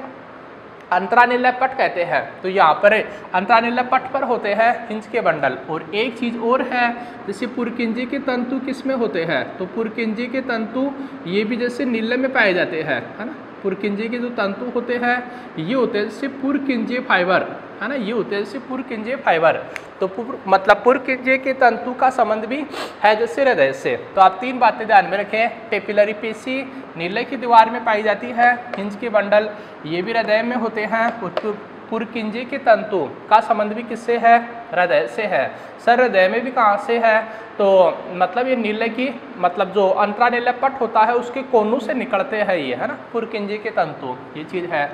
अंतरानीलय पट कहते हैं। तो यहाँ पर अंतरानीलय पट पर होते हैं हिंज के बंडल। और एक चीज़ और है, जैसे पुरकिंजे के तंतु किस में होते हैं, तो पुरकिंजे के तंतु ये भी जैसे नीलय में पाए जाते हैं, है ना, पुरकिंजे के जो तंतु होते हैं ये होते हैं जैसे पुरकिंजे फाइबर, है ना, ये होते हैं जैसे पुरकिंजे फाइबर। तो मतलब पुरकिंजे के तंतु का संबंध भी है जैसे हृदय से। तो आप तीन बातें ध्यान में रखें, पेपिलरी पेशी नीलय की दीवार में पाई जाती है, हिंज के बंडल ये भी हृदय में होते हैं, और पुरकिंजे के तंतु का संबंध भी किससे है, हृदय से है। सर हृदय में भी कहाँ से है, तो मतलब ये नीलय की मतलब जो अंतरानीलय पट होता है उसके कोनों से निकलते हैं ये, है ना, पुरकिंजे के तंतु, ये चीज़ है।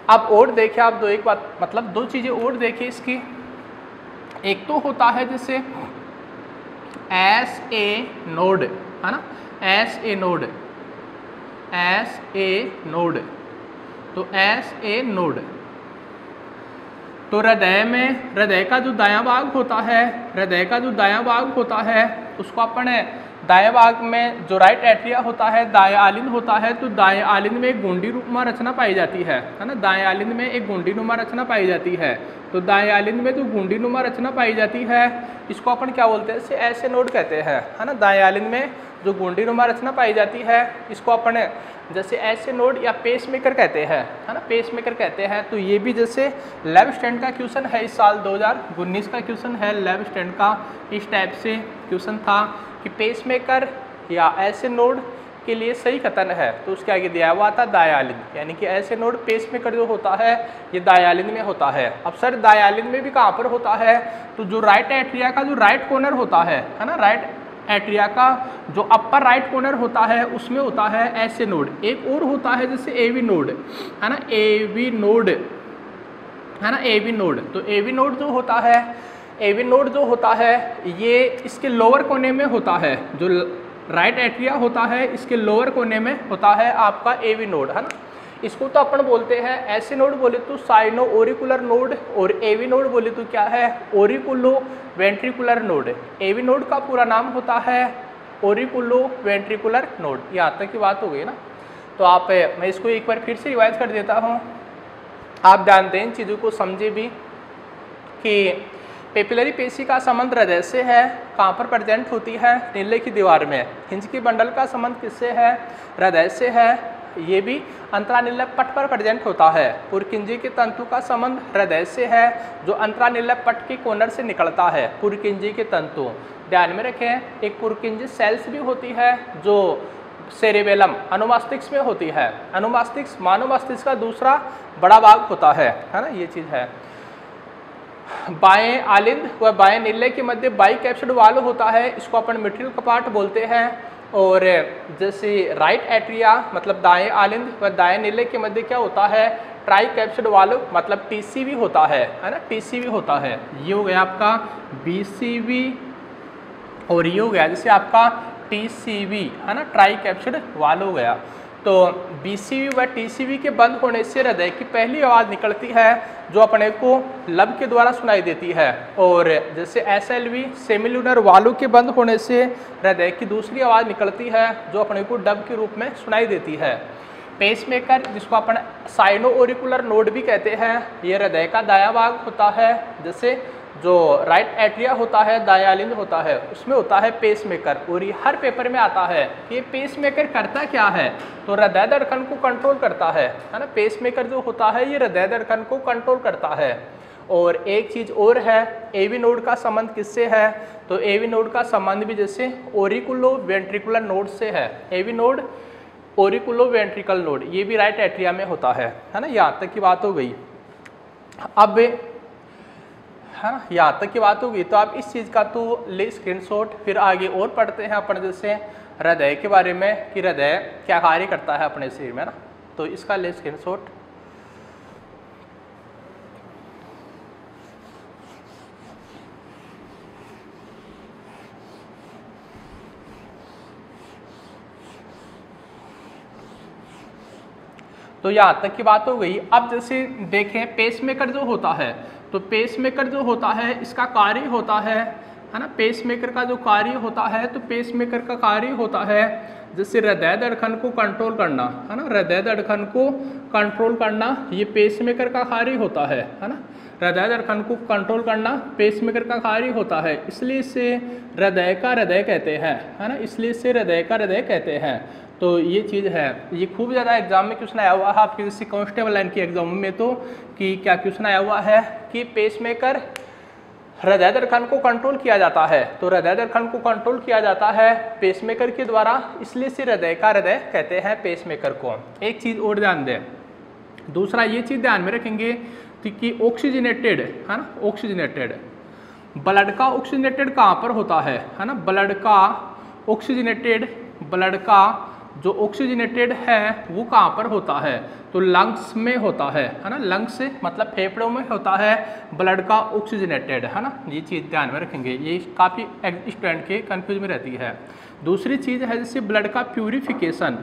अब और देखिए आप एक बात, मतलब दो चीज़ें और देखिए इसकी। एक तो होता है जैसे एस ए नोड, है ना, S A node, S A node, तो एस ए नोड, तो हृदय में, हृदय का जो दायां भाग होता है, हृदय का जो दायां भाग होता है उसको अपन दाएं भाग में जो राइट एट्रिया होता है, दाएं आलिंद होता है, तो दाएं आलिंद में एक गुंडी नुमा रचना पाई जाती है ना, दाएं आलिंद में एक गुंडी नुमा रचना पाई जाती है। तो दाएं आलिंद में जो गुंडी नुमा रचना पाई जाती है इसको अपन क्या बोलते हैं, इसे ऐसे नोड कहते हैं, है ना, दाएं आलिंद में जो गुंडी नुमा रचना पाई जाती है इसको अपन जैसे ऐसे नोड या पेस मेकर कहते हैं, है ना, पेस मेकर कहते हैं। तो ये भी जैसे लैब स्टैंड का क्वेश्चन है, इस साल 2019 का क्वेश्चन है लैब स्टैंड का, इस टाइप से क्वेश्चन था कि पेस मेकर या ऐसे नोड के लिए सही कथन है तो उसके आगे दिया हुआ था दायालिन, यानी कि ऐसे नोड पेसमेकर जो होता है ये दायालिन में होता है। अब सर दायालिन में भी कहाँ पर होता है, तो जो राइट एट्रिया का जो राइट कॉर्नर होता है ना, राइट एट्रिया का जो अपर राइट कॉर्नर होता है उसमें होता है ऐसे नोड। एक और होता है जैसे एवी नोड है ना, एवी नोड है ना, एवी नोड। तो एवी नोड जो होता है, एवी नोड जो होता है ये इसके लोअर कोने में होता है, जो राइट एट्रिया होता है इसके लोअर कोने में होता है आपका एवी नोड है ना। इसको तो अपन बोलते हैं ऐसे नोड बोले तो साइनो ओरिकुलर नोड, और एवी नोड बोले तो क्या है, ओरिकुलो वेंट्रिकुलर नोड। एवी नोड का पूरा नाम होता है ओरिकुलो वेंट्रिकुलर नोड। यहाँ तक की बात हो गई ना। तो आप मैं इसको एक बार फिर से रिवाइज कर देता हूँ, आप ध्यान दें इन चीज़ों को समझे भी कि पेपिलरी पेशी का संबंध हृदय से है, कहाँ पर प्रेजेंट होती है, नीले की दीवार में। हिंज की बंडल का संबंध किससे है, हृदय से है, ये भी अंतरानील पट पर प्रेजेंट होता है। पुरकिंजी के तंतु का संबंध हृदय से है, जो अंतरानील पट के कॉर्नर से निकलता है। पुरकिंजी के तंतु ध्यान में रखें, एक पुरकिंजी सेल्स भी होती है जो सेरेबेलम अनुमस्तिष्क में होती है। अनुमस्तिष्क मानव मस्तिष्क का दूसरा बड़ा भाग होता है ना, ये चीज़ है। बाएं आलिंद व बाएं नीले के मध्य बाई कैप्सूड वाल होता है, इसको अपन मिट्रियल कपाट बोलते हैं। और जैसे राइट एट्रिया मतलब दाएं आलिंद व दाएं नीले के मध्य क्या होता है, ट्राई कैप्सूड वाल मतलब टीसीवी होता है ना, टीसीवी होता है। ये हो गया आपका बीसीवी और ये हो गया जैसे आपका टीसीवी है ना, ट्राई कैप्सूड वाल हो गया। तो बीसीवी व टीसीवी के बंद होने से हृदय की पहली आवाज़ निकलती है जो अपने को लब के द्वारा सुनाई देती है। और जैसे एसएलवी सेमिलुनर वालों के बंद होने से हृदय की दूसरी आवाज़ निकलती है जो अपने को डब के रूप में सुनाई देती है। पेसमेकर जिसको अपन साइनो ओरिकुलर नोड भी कहते हैं, ये हृदय का दायां भाग होता है। जैसे जो राइट एट्रिया होता है, दायालिंद होता है, उसमें होता है पेसमेकर। और ये हर पेपर में आता है कि ये पेसमेकर करता क्या है, तो हृदय धड़कन को कंट्रोल करता है ना। पेसमेकर जो होता है ये हृदय धड़कन को कंट्रोल करता है। और एक चीज़ और है, एवी नोड का संबंध किससे है, तो एवी नोड का संबंध भी जैसे ओरिकुलो वेंट्रिकुलर नोड से है। एवी नोड ओरिकुलो वेंट्रिकल नोड ये भी राइट एट्रिया में होता है ना। यहाँ तक की बात हो गई। अब है ना, यहाँ तक की बात होगी तो आप इस चीज़ का तो ले स्क्रीनशॉट, फिर आगे और पढ़ते हैं अपन जैसे हृदय के बारे में कि हृदय क्या कार्य करता है अपने शरीर में ना, तो इसका ले स्क्रीनशॉट। तो यहाँ तक की बात हो गई। अब जैसे देखें पेसमेकर जो होता है, तो पेसमेकर जो होता है इसका कार्य होता है ना, पेसमेकर का जो कार्य होता है, तो पेसमेकर का कार्य होता है जैसे हृदय धड़कन को कंट्रोल करना है ना, हृदय धड़कन को कंट्रोल करना ये पेसमेकर का कार्य होता है ना। हृदय धड़कन को कंट्रोल करना पेसमेकर का कार्य होता है, इसलिए इसे हृदय का हृदय कहते हैं है ना, इसलिए इसे हृदय का हृदय कहते हैं। तो ये चीज़ है, ये खूब ज़्यादा एग्जाम में क्वेश्चन आया हुआ है आपके जैसे कांस्टेबल लाइन की एग्जाम में, तो कि क्या क्वेश्चन आया हुआ है कि पेसमेकर हृदय धड़कन को कंट्रोल किया जाता है, तो हृदय धड़कन को कंट्रोल किया जाता है पेसमेकर के द्वारा, इसलिए से हृदय का हृदय कहते हैं पेसमेकर को। एक चीज़ और ध्यान दें, दूसरा ये चीज़ ध्यान में रखेंगे कि ऑक्सीजनेटेड है ना, ऑक्सीजनेटेड ब्लड का ऑक्सीजनेटेड कहाँ पर होता है ना, ब्लड का ऑक्सीजनेटेड, ब्लड का जो ऑक्सीजनेटेड है वो कहाँ पर होता है, तो लंग्स में होता है ना, लंग्स से मतलब फेफड़ों में होता है ब्लड का ऑक्सीजनेटेड है ना। ये चीज़ ध्यान में रखेंगे, ये काफ़ी स्टूडेंट के कंफ्यूज में रहती है। दूसरी चीज़ है जैसे ब्लड का प्यूरिफिकेशन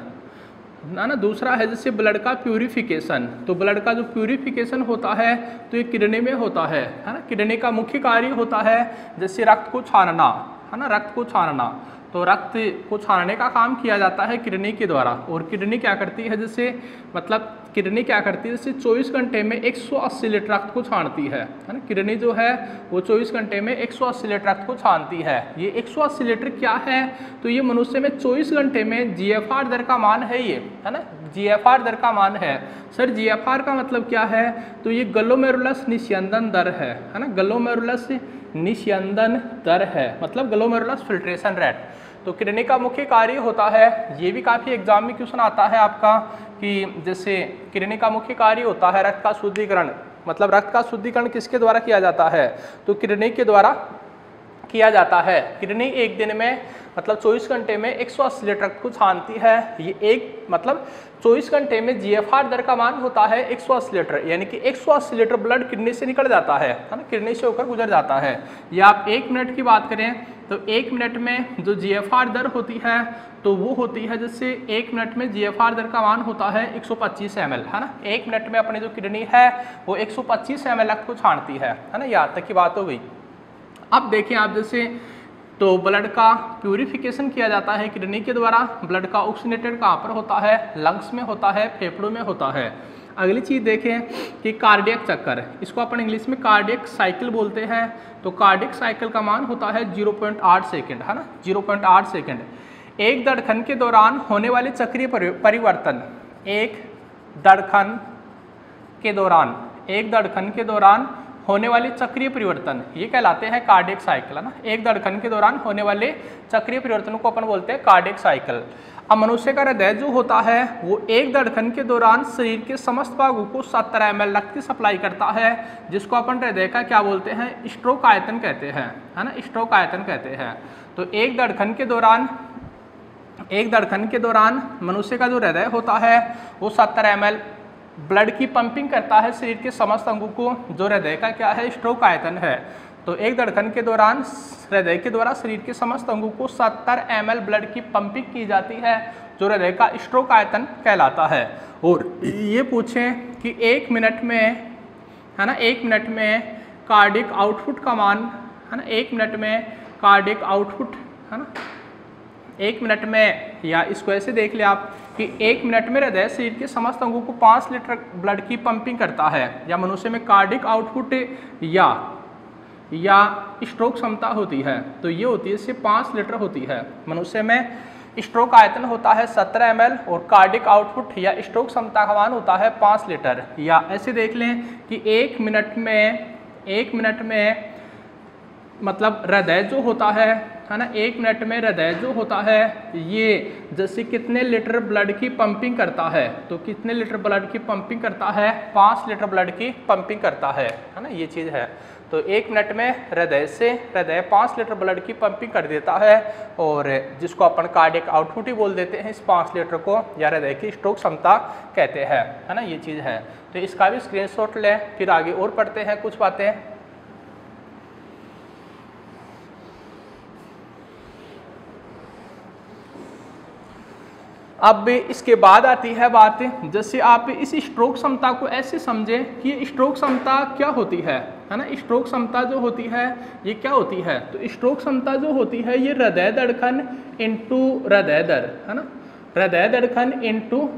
ना, दूसरा है जैसे ब्लड का प्यूरिफिकेशन, तो ब्लड का जो प्यूरिफिकेशन होता है तो ये किडनी में होता है ना। किडनी का मुख्य कार्य होता है जैसे रक्त को छानना है ना, रक्त को छानना, तो रक्त को छानने का काम किया जाता है किडनी के द्वारा। और किडनी क्या करती है, जैसे मतलब किडनी क्या करती है, जैसे 24 घंटे में 180 लीटर रक्त को छानती है ना। किडनी जो है वो 24 घंटे में 180 लीटर रक्त को छानती है। ये 180 लीटर क्या है, तो ये मनुष्य में 24 घंटे में जीएफआर दर का मान है, ये है ना, जीएफआर दर का मान है। सर जीएफआर का मतलब क्या है, तो ये ग्लोमेरुलस निस्यंदन दर है ना, ग्लोमेरुलस निस्यंदन दर है, मतलब ग्लोमेरुलस फिल्ट्रेशन रेट। तो किडनी का मुख्य कार्य होता है, ये भी काफ़ी एग्जाम में क्वेश्चन आता है आपका कि जैसे किडनी का मुख्य कार्य होता है रक्त का शुद्धिकरण, मतलब रक्त का शुद्धिकरण किसके द्वारा किया जाता है, तो किडनी के द्वारा किया जाता है। किडनी एक दिन में मतलब 24 घंटे में 180 लीटर रक्त को छानती है। ये एक मतलब 24 घंटे में जीएफआर दर का मान होता है 180 लीटर, यानी कि 180 लीटर ब्लड किडनी से निकल जाता है ना, किडनी से होकर गुजर जाता है। या आप 1 मिनट की बात करें तो 1 मिनट में जो जीएफआर दर होती है तो वो होती है, जैसे 1 मिनट में जीएफआर दर का मान होता है 125 ml, है ना। 1 मिनट में अपनी जो किडनी है वो 125 ml रक्त को छानती है ना। यहाँ तक की बात हो गई। अब देखिए आप जैसे तो ब्लड का प्यूरिफिकेशन किया जाता है किडनी के द्वारा। ब्लड का ऑक्सीनेटेड कहाँ पर होता है, लंग्स में होता है, फेफड़ों में होता है। अगली चीज़ देखें कि कार्डियक चक्कर, इसको अपन इंग्लिश में कार्डियक साइकिल बोलते हैं। तो कार्डियक साइकिल का मान होता है 0.8 सेकेंड, है ना, 0.8 सेकेंड। एक धड़कन के दौरान होने वाले चक्रीय परिवर्तन, एक धड़कन के दौरान होने वाले चक्रीय परिवर्तन, ये कहलाते हैं कार्डियक साइकिल, है ना। एक धड़कन के दौरान होने वाले चक्रीय परिवर्तनों को अपन बोलते हैं कार्डियक साइकिल। अब मनुष्य का हृदय जो होता है वो एक धड़कन के दौरान शरीर के समस्त भागों को 70 ml रक्त की सप्लाई करता है, जिसको अपन हृदय का क्या बोलते हैं, स्ट्रोक आयतन कहते हैं, है ना, स्ट्रोक आयतन कहते हैं। तो एक धड़कन के दौरान मनुष्य का जो हृदय होता है वो 70 ml ब्लड की पंपिंग करता है शरीर के समस्त अंगों को, जो हृदय का क्या है, स्ट्रोक आयतन है। तो एक धड़कन के दौरान हृदय के द्वारा शरीर के समस्त अंगों को 70 ml ब्लड की पंपिंग की जाती है, जो हृदय का स्ट्रोक आयतन कहलाता है। और ये पूछें कि 1 मिनट में, है ना, 1 मिनट में कार्डियक आउटपुट का मान, है ना, 1 मिनट में कार्डियक आउटपुट, है ना, 1 मिनट में, या इसको ऐसे देख ले आप कि 1 मिनट में हृदय शरीर के समस्त अंगों को 5 लीटर ब्लड की पंपिंग करता है। या मनुष्य में कार्डियक आउटपुट या स्ट्रोक क्षमता होती है तो ये होती है इससे 5 लीटर होती है। मनुष्य में स्ट्रोक आयतन होता है 70 ml और कार्डियक आउटपुट या स्ट्रोक क्षमता का मान होता है 5 लीटर। या ऐसे देख लें कि 1 मिनट में मतलब हृदय जो होता है ना, 1 मिनट में हृदय जो होता है ये जैसे कितने लीटर ब्लड की पंपिंग करता है, तो कितने लीटर ब्लड की पंपिंग करता है, 5 लीटर ब्लड की पंपिंग करता है ना, ये चीज़ है। तो 1 मिनट में हृदय 5 लीटर ब्लड की पंपिंग कर देता है, और जिसको अपन कार्डियक आउटपुट ही बोल देते हैं इस 5 लीटर को, या हृदय की स्ट्रोक क्षमता कहते हैं, है ना, ये चीज़ है। तो इसका भी स्क्रीनशॉट लें, फिर आगे और पढ़ते हैं कुछ बातें। अब इसके बाद आती है बात, जैसे आप इस स्ट्रोक क्षमता को ऐसे समझें कि स्ट्रोक क्षमता क्या होती है ना। स्ट्रोक क्षमता जो होती है ये क्या होती है, तो स्ट्रोक क्षमता जो होती है ये हृदय धड़कन इंटू हृदय दर, है ना, हृदय धड़कन इंटू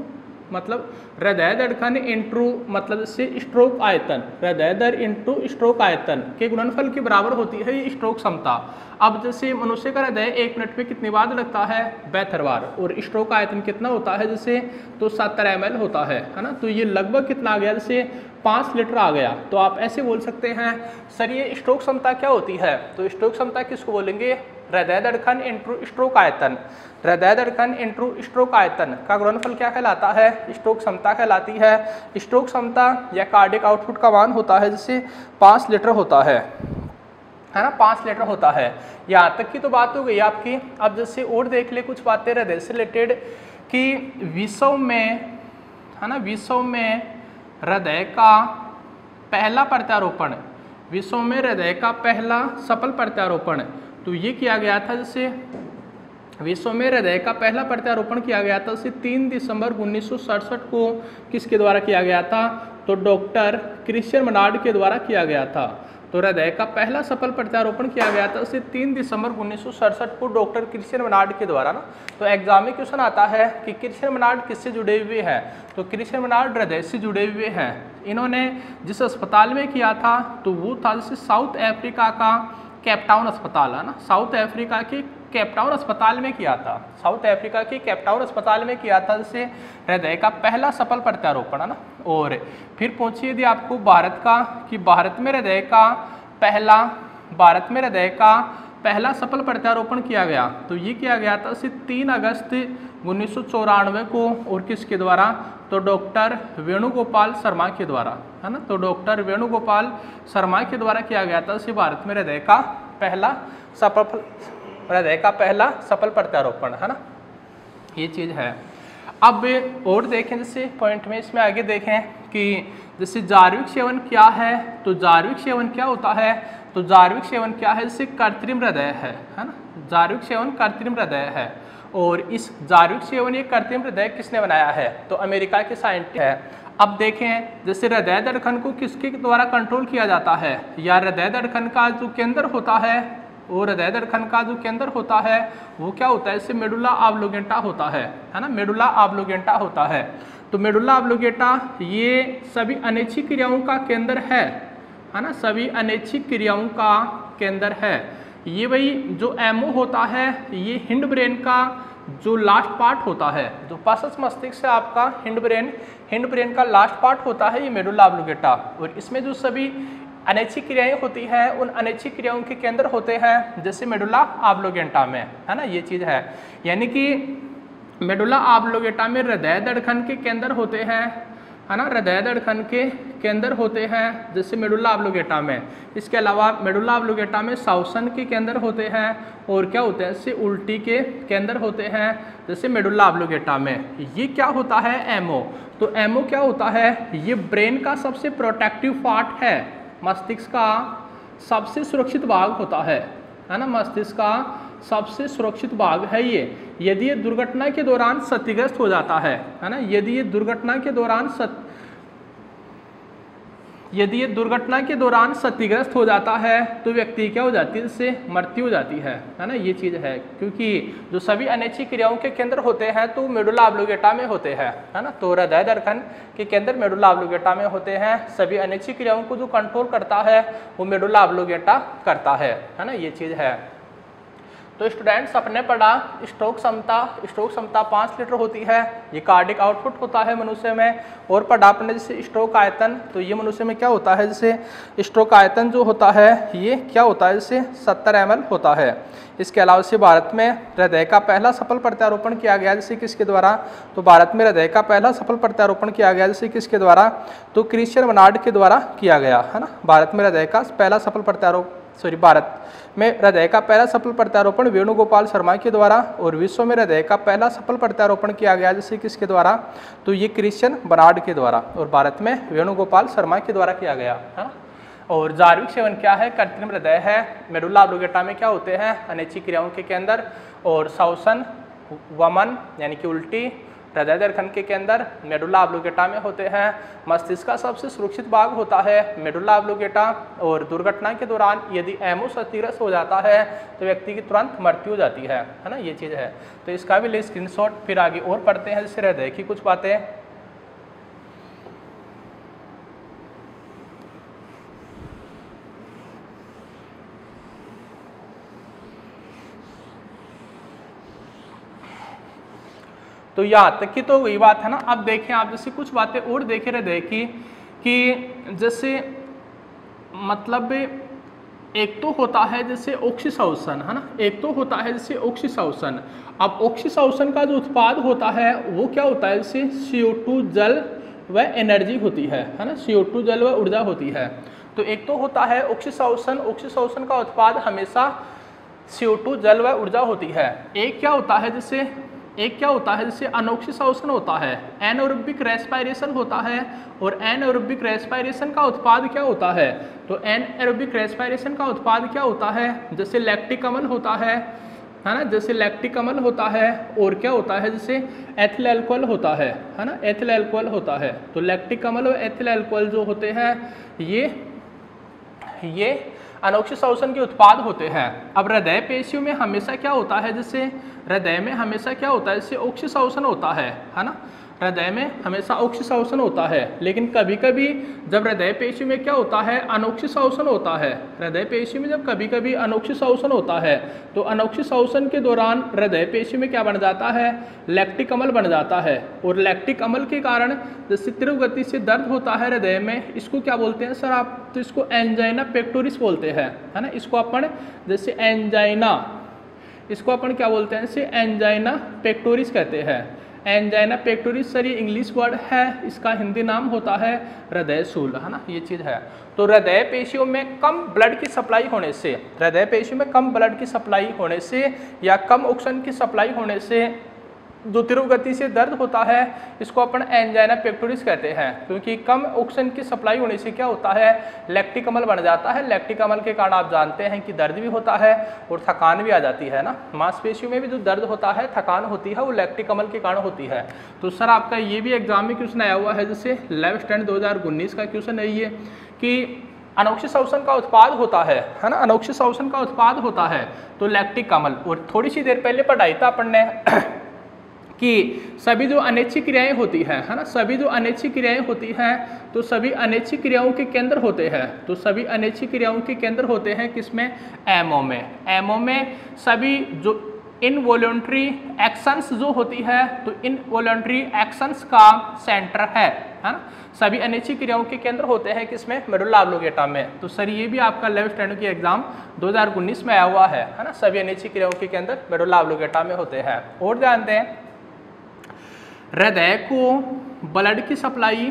मतलब से स्ट्रोक आयतन, हृदय दर इंटू स्ट्रोक आयतन के गुणनफल के बराबर होती है ये स्ट्रोक क्षमता। अब जैसे मनुष्य का हृदय 1 मिनट में कितनी बार धड़कता है, 72 बार, और स्ट्रोक आयतन कितना होता है जैसे, तो 70 ml होता है ना। तो ये लगभग कितना आ गया, जैसे 5 लीटर आ गया। तो आप ऐसे बोल सकते हैं सर ये स्ट्रोक क्षमता क्या होती है, तो स्ट्रोक क्षमता किसको बोलेंगे, हृदय धड़कन इंटू स्ट्रोक आयतन, हृदय धड़कन इंटू स्ट्रोक आयतन का गुणनफल क्या कहलाता है, स्ट्रोक क्षमता कहलाती है। स्ट्रोक क्षमता या कार्डियक आउटपुट का मान होता है जैसे 5 लीटर होता है ना, 5 लीटर होता है। यहाँ तक की तो बात हो गई आपकी। अब जैसे और देख ले कुछ बातें हृदय से रिलेटेड कि विश्व में, है ना, विश्व में हृदय का पहला प्रत्यारोपण, विश्व में हृदय का पहला सफल प्रत्यारोपण तो ये किया गया था, जैसे विश्व में हृदय का पहला प्रत्यारोपण किया गया था, जैसे 3 दिसंबर 1967 को किसके द्वारा किया गया था, तो डॉक्टर क्रिश्चियन मनार्ड के द्वारा किया गया था। तो हृदय का पहला सफल प्रत्यारोपण किया गया था उसे 3 दिसंबर 1967 को डॉक्टर क्रिश्चियन मनार्ड के द्वारा ना। तो एग्जाम में क्वेश्चन आता है कि क्रिश्चियन मनार्ड किससे जुड़े हुए हैं, तो क्रिश्चियन मनार्ड हृदय से जुड़े हुए हैं। इन्होंने जिस अस्पताल में किया था तो वो था जैसे साउथ अफ्रीका का केपटाउन अस्पताल, है ना, साउथ अफ्रीका के केपटाउन अस्पताल में किया था, साउथ अफ्रीका के केपटाउन अस्पताल में किया था, जैसे हृदय का पहला सफल प्रत्यारोपण, है ना। और फिर पूछिए यदि आपको भारत का, कि भारत में हृदय का पहला सफल प्रत्यारोपण किया गया, तो ये किया गया था 3 अगस्त 1994 को, और किसके द्वारा, तो डॉक्टर वेणुगोपाल शर्मा के द्वारा, है ना। तो डॉक्टर वेणुगोपाल शर्मा के द्वारा किया गया था भारत में हृदय का पहला सफल प्रत्यारोपण, है ना, ये चीज़ है। अब और देखें जैसे पॉइंट में इसमें आगे देखें कि जैसे जार्विक सेवन क्या है, तो जार्विक सेवन क्या होता है, तो जार्विक सेवन क्या है, जैसे कृत्रिम हृदय है ना। जार्विक सेवन कृत्रिम हृदय है, और इस जार्विक सेवन ये कृत्रिम हृदय किसने बनाया है, तो अमेरिका के साइंटिस्ट है। अब देखें जैसे हृदय धड़कन को किसके द्वारा कंट्रोल किया जाता है, या हृदय धड़कन का जो केंद्र होता है, और हृदय धड़कन का जो केंद्र होता है वो क्या होता है, इससे मेडुला ऑब्लोंगेटा होता है ना, मेडुला ऑब्लोंगेटा होता है। तो मेडुला ऑब्लोंगेटा ये सभी अनैच्छिक क्रियाओं का केंद्र है ना, सभी अनैच्छिक क्रियाओं का केंद्र है। ये वही जो एमओ होता है, ये हिंड ब्रेन का जो लास्ट पार्ट होता है, जो पार्श्व मस्तिष्क से आपका हिंड ब्रेन का लास्ट पार्ट होता है, ये मेडुला ऑब्लोंगेटा। और इसमें जो सभी अनैच्छिक क्रियाएं होती हैं, उन अनैच्छिक क्रियाओं के केंद्र होते हैं जैसे मेडुला ऑब्लोंगेटा में, है ना, ये चीज़ है। यानी कि मेडुला ऑब्लोंगेटा में हृदय धड़कन के केंद्र होते हैं, है ना, हृदय धड़कन के केंद्र होते हैं जैसे मेडुला ऑब्लोंगेटा में। इसके अलावा मेडुला ऑब्लोंगेटा में श्वसन के केंद्र होते हैं, और क्या होते हैं, इससे उल्टी के केंद्र होते हैं जैसे मेडुला ऑब्लोंगेटा में। ये क्या होता है, एमओ। तो एमओ क्या होता है, ये ब्रेन का सबसे प्रोटेक्टिव पार्ट है, मस्तिष्क का सबसे सुरक्षित भाग होता है ना, मस्तिष्क का सबसे सुरक्षित भाग है ये। यदि ये दुर्घटना के दौरान क्षतिग्रस्त हो जाता है ना, यदि ये दुर्घटना के दौरान क्षतिग्रस्त हो जाता है तो व्यक्ति क्या हो जाती है, इससे मृत्यु हो जाती है ना, ये चीज़ है। क्योंकि जो सभी अनैच्छिक क्रियाओं के केंद्र होते हैं तो मेडुला ऑब्लोंगेटा में होते हैं, है ना। तो हृदय धड़कन के केंद्र मेडुला ऑब्लोंगेटा में होते हैं, सभी अनैच्छिक क्रियाओं को जो कंट्रोल करता है वो मेडुला ऑब्लोंगेटा करता है ना, ये चीज़ है। तो स्टूडेंट्स अपने पढ़ा स्ट्रोक क्षमता 5 लीटर होती है, ये कार्डिक आउटपुट होता है मनुष्य में। और पढ़ा अपने जैसे स्ट्रोक आयतन, तो ये मनुष्य में क्या होता है, जैसे स्ट्रोक आयतन जो होता है ये क्या होता है, जैसे 70 ml होता है। इसके अलावा से भारत में हृदय का पहला सफल प्रत्यारोपण किया गया जैसे किसके द्वारा, तो भारत में हृदय का पहला सफल प्रत्यारोपण किया गया जैसे किसके द्वारा, तो क्रिश्चियन बर्नार्ड के द्वारा किया गया, है ना। भारत में हृदय का पहला सफल प्रत्यारोपण वेणुगोपाल शर्मा के द्वारा, और विश्व में हृदय का पहला सफल प्रत्यारोपण किया गया जैसे किसके द्वारा, तो ये क्रिश्चियन बर्नार्ड के द्वारा, और भारत में वेणुगोपाल शर्मा के द्वारा किया गया, है ना। और जार्विक सेवन क्या है, कृत्रिम हृदय है। मेडुला ऑब्लोंगेटा में क्या होते हैं, अनैच्छिक क्रियाओं के केंद्र, और श्वसन वमन यानी कि उल्टी हृदय धड़कन के केंद्र मेडुला ऑब्लोंगेटा में होते हैं। मस्तिष्क का सबसे सुरक्षित भाग होता है मेडुला ऑब्लोंगेटा, और दुर्घटना के दौरान यदि एमओ क्षतिग्रस्त हो जाता है तो व्यक्ति की तुरंत मृत्यु हो जाती है ना, ये चीज़ है। तो इसका भी ले स्क्रीनशॉट, फिर आगे और पढ़ते हैं जैसे हृदय की कुछ बातें। तो यहाँ तक की तो वही बात है ना। अब देखें आप जैसे कुछ बातें और देखे हृदय की, कि जैसे मतलब एक तो होता है जैसे ऑक्सीश्वसन, है ना, एक तो होता है जैसे ऑक्सीश्वसन। अब ऑक्सीश्वसन का जो उत्पाद होता है वो क्या होता है, जैसे CO2 जल व एनर्जी होती है ना, CO2 जल व ऊर्जा होती है। तो एक तो होता है ऑक्सीश्वसन का उत्पाद हमेशा CO2 जल व ऊर्जा होती है। एक क्या होता है जैसे अनऑक्सीश्वसन होता है, एनारोबिक रेस्पिरेशन होता है। और एनारोबिक रेस्पिरेशन का उत्पाद क्या होता है, तो एनारोबिक रेस्पिरेशन का उत्पाद क्या होता है, जैसे लैक्टिक अम्ल होता है ना, जैसे लैक्टिक अम्ल होता है। और क्या होता है, जैसे एथिल अल्कोहल होता है ना, एथिल अल्कोहल होता है। तो लैक्टिक अम्ल और एथिल अल्कोहल जो होते हैं ये अनऑक्सीश्वसन के उत्पाद होते हैं। अब हृदय पेशियों में हमेशा क्या होता है, जैसे हृदय में हमेशा क्या होता है, जैसे ऑक्सीश्वसन होता है ना। हृदय में हमेशा ऑक्सीशोषण होता है, लेकिन कभी कभी जब हृदय पेशी में क्या होता है, अनॉक्सीशोषण होता है। हृदय पेशी में जब कभी कभी अनॉक्सीशोषण होता है तो अनॉक्सीशोषण के दौरान हृदय पेशी में क्या बन जाता है, लैक्टिक अम्ल बन जाता है। और लैक्टिक अम्ल के कारण जैसे तीव्र गति से दर्द होता है हृदय में, इसको क्या बोलते हैं सर आप, तो इसको एंजाइना पेक्टोरिस बोलते हैं, है ना। इसको अपन जैसे एंजाइना, इसको अपन क्या बोलते हैं, इसे एंजाइना पेक्टोरिस कहते हैं। एंजाइना पेक्टोरिस सर ये इंग्लिश वर्ड है, इसका हिंदी नाम होता है हृदय शूल, है ना, ये चीज़ है। तो हृदय पेशियों में कम ब्लड की सप्लाई होने से, हृदय पेशियों में कम ब्लड की सप्लाई होने से या कम ऑक्सीजन की सप्लाई होने से जो तीव्र गति से दर्द होता है इसको अपन एंजाइना पेक्टोरिस कहते हैं। क्योंकि कम ऑक्सीजन की सप्लाई होने से क्या होता है, लैक्टिक अम्ल बन जाता है। लैक्टिक अम्ल के कारण आप जानते हैं कि दर्द भी होता है और थकान भी आ जाती है ना। मांसपेशियों में भी जो दर्द होता है, थकान होती है, वो लैक्टिक अम्ल के कारण होती है। तो सर आपका ये भी एग्जाम में क्वेश्चन आया हुआ है, जैसे 11th स्टैंडर्ड 2019 का क्वेश्चन है ये, कि अनॉक्सीशोषण का उत्पाद होता है ना, अनॉक्सीशोषण का उत्पाद होता है तो लैक्टिक अम्ल। और थोड़ी सी देर पहले पढ़ाई था अपन ने कि सभी जो अनैच्छिक क्रियाएं होती हैं, है ना, सभी जो अनैच्छिक क्रियाएं होती हैं तो सभी अनैच्छिक क्रियाओं के केंद्र होते हैं। तो सभी अनैच्छिक क्रियाओं के केंद्र होते हैं किसमें, एमओ में। एमओ में सभी जो इनवॉलंटरी एक्शंस जो होती है तो इनवॉलंटरी एक्शंस का सेंटर है ना। सभी अनैच्छिक क्रियाओं के केंद्र होते हैं किसमें, मेडुला ऑब्लिंगेटा में। तो सर ये भी आपका 11th स्टैंडर्ड की एग्जाम 2019 में आया हुआ है ना। सभी अनैच्छिक क्रियाओं के केंद्र मेडुला ऑब्लिंगेटा में होते हैं। और जानते हैं हृदय को ब्लड की सप्लाई,